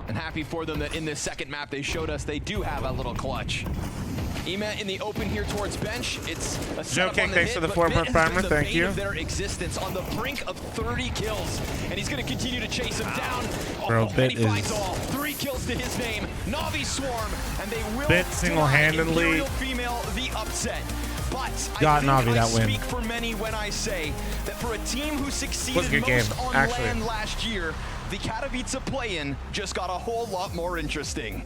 Speaker 1: And happy for them that in this second map they showed us they do have a little clutch Ema in the open here towards bench. It's a
Speaker 2: Joe
Speaker 1: setup
Speaker 2: King,
Speaker 1: on the
Speaker 2: thanks
Speaker 1: hit,
Speaker 2: for the
Speaker 1: but
Speaker 2: 4-month
Speaker 1: Bit has
Speaker 2: primer.
Speaker 1: been the
Speaker 2: Thank
Speaker 1: bane
Speaker 2: you.
Speaker 1: of their existence on the brink of 30 kills, and he's going to continue to chase him down.
Speaker 2: Bro,
Speaker 1: and
Speaker 2: Bit
Speaker 1: he finds
Speaker 2: is-
Speaker 1: all 3 kills to his name. Navi Swarm, and they will
Speaker 2: Bit single-handedly
Speaker 1: deny Imperial female the upset. But
Speaker 2: got
Speaker 1: I think
Speaker 2: Navi
Speaker 1: I
Speaker 2: that win.
Speaker 1: speak for many when I say that for a team who succeeded
Speaker 2: Was a good
Speaker 1: most
Speaker 2: game,
Speaker 1: on
Speaker 2: actually.
Speaker 1: land last year, the Katowice play-in just got a whole lot more interesting.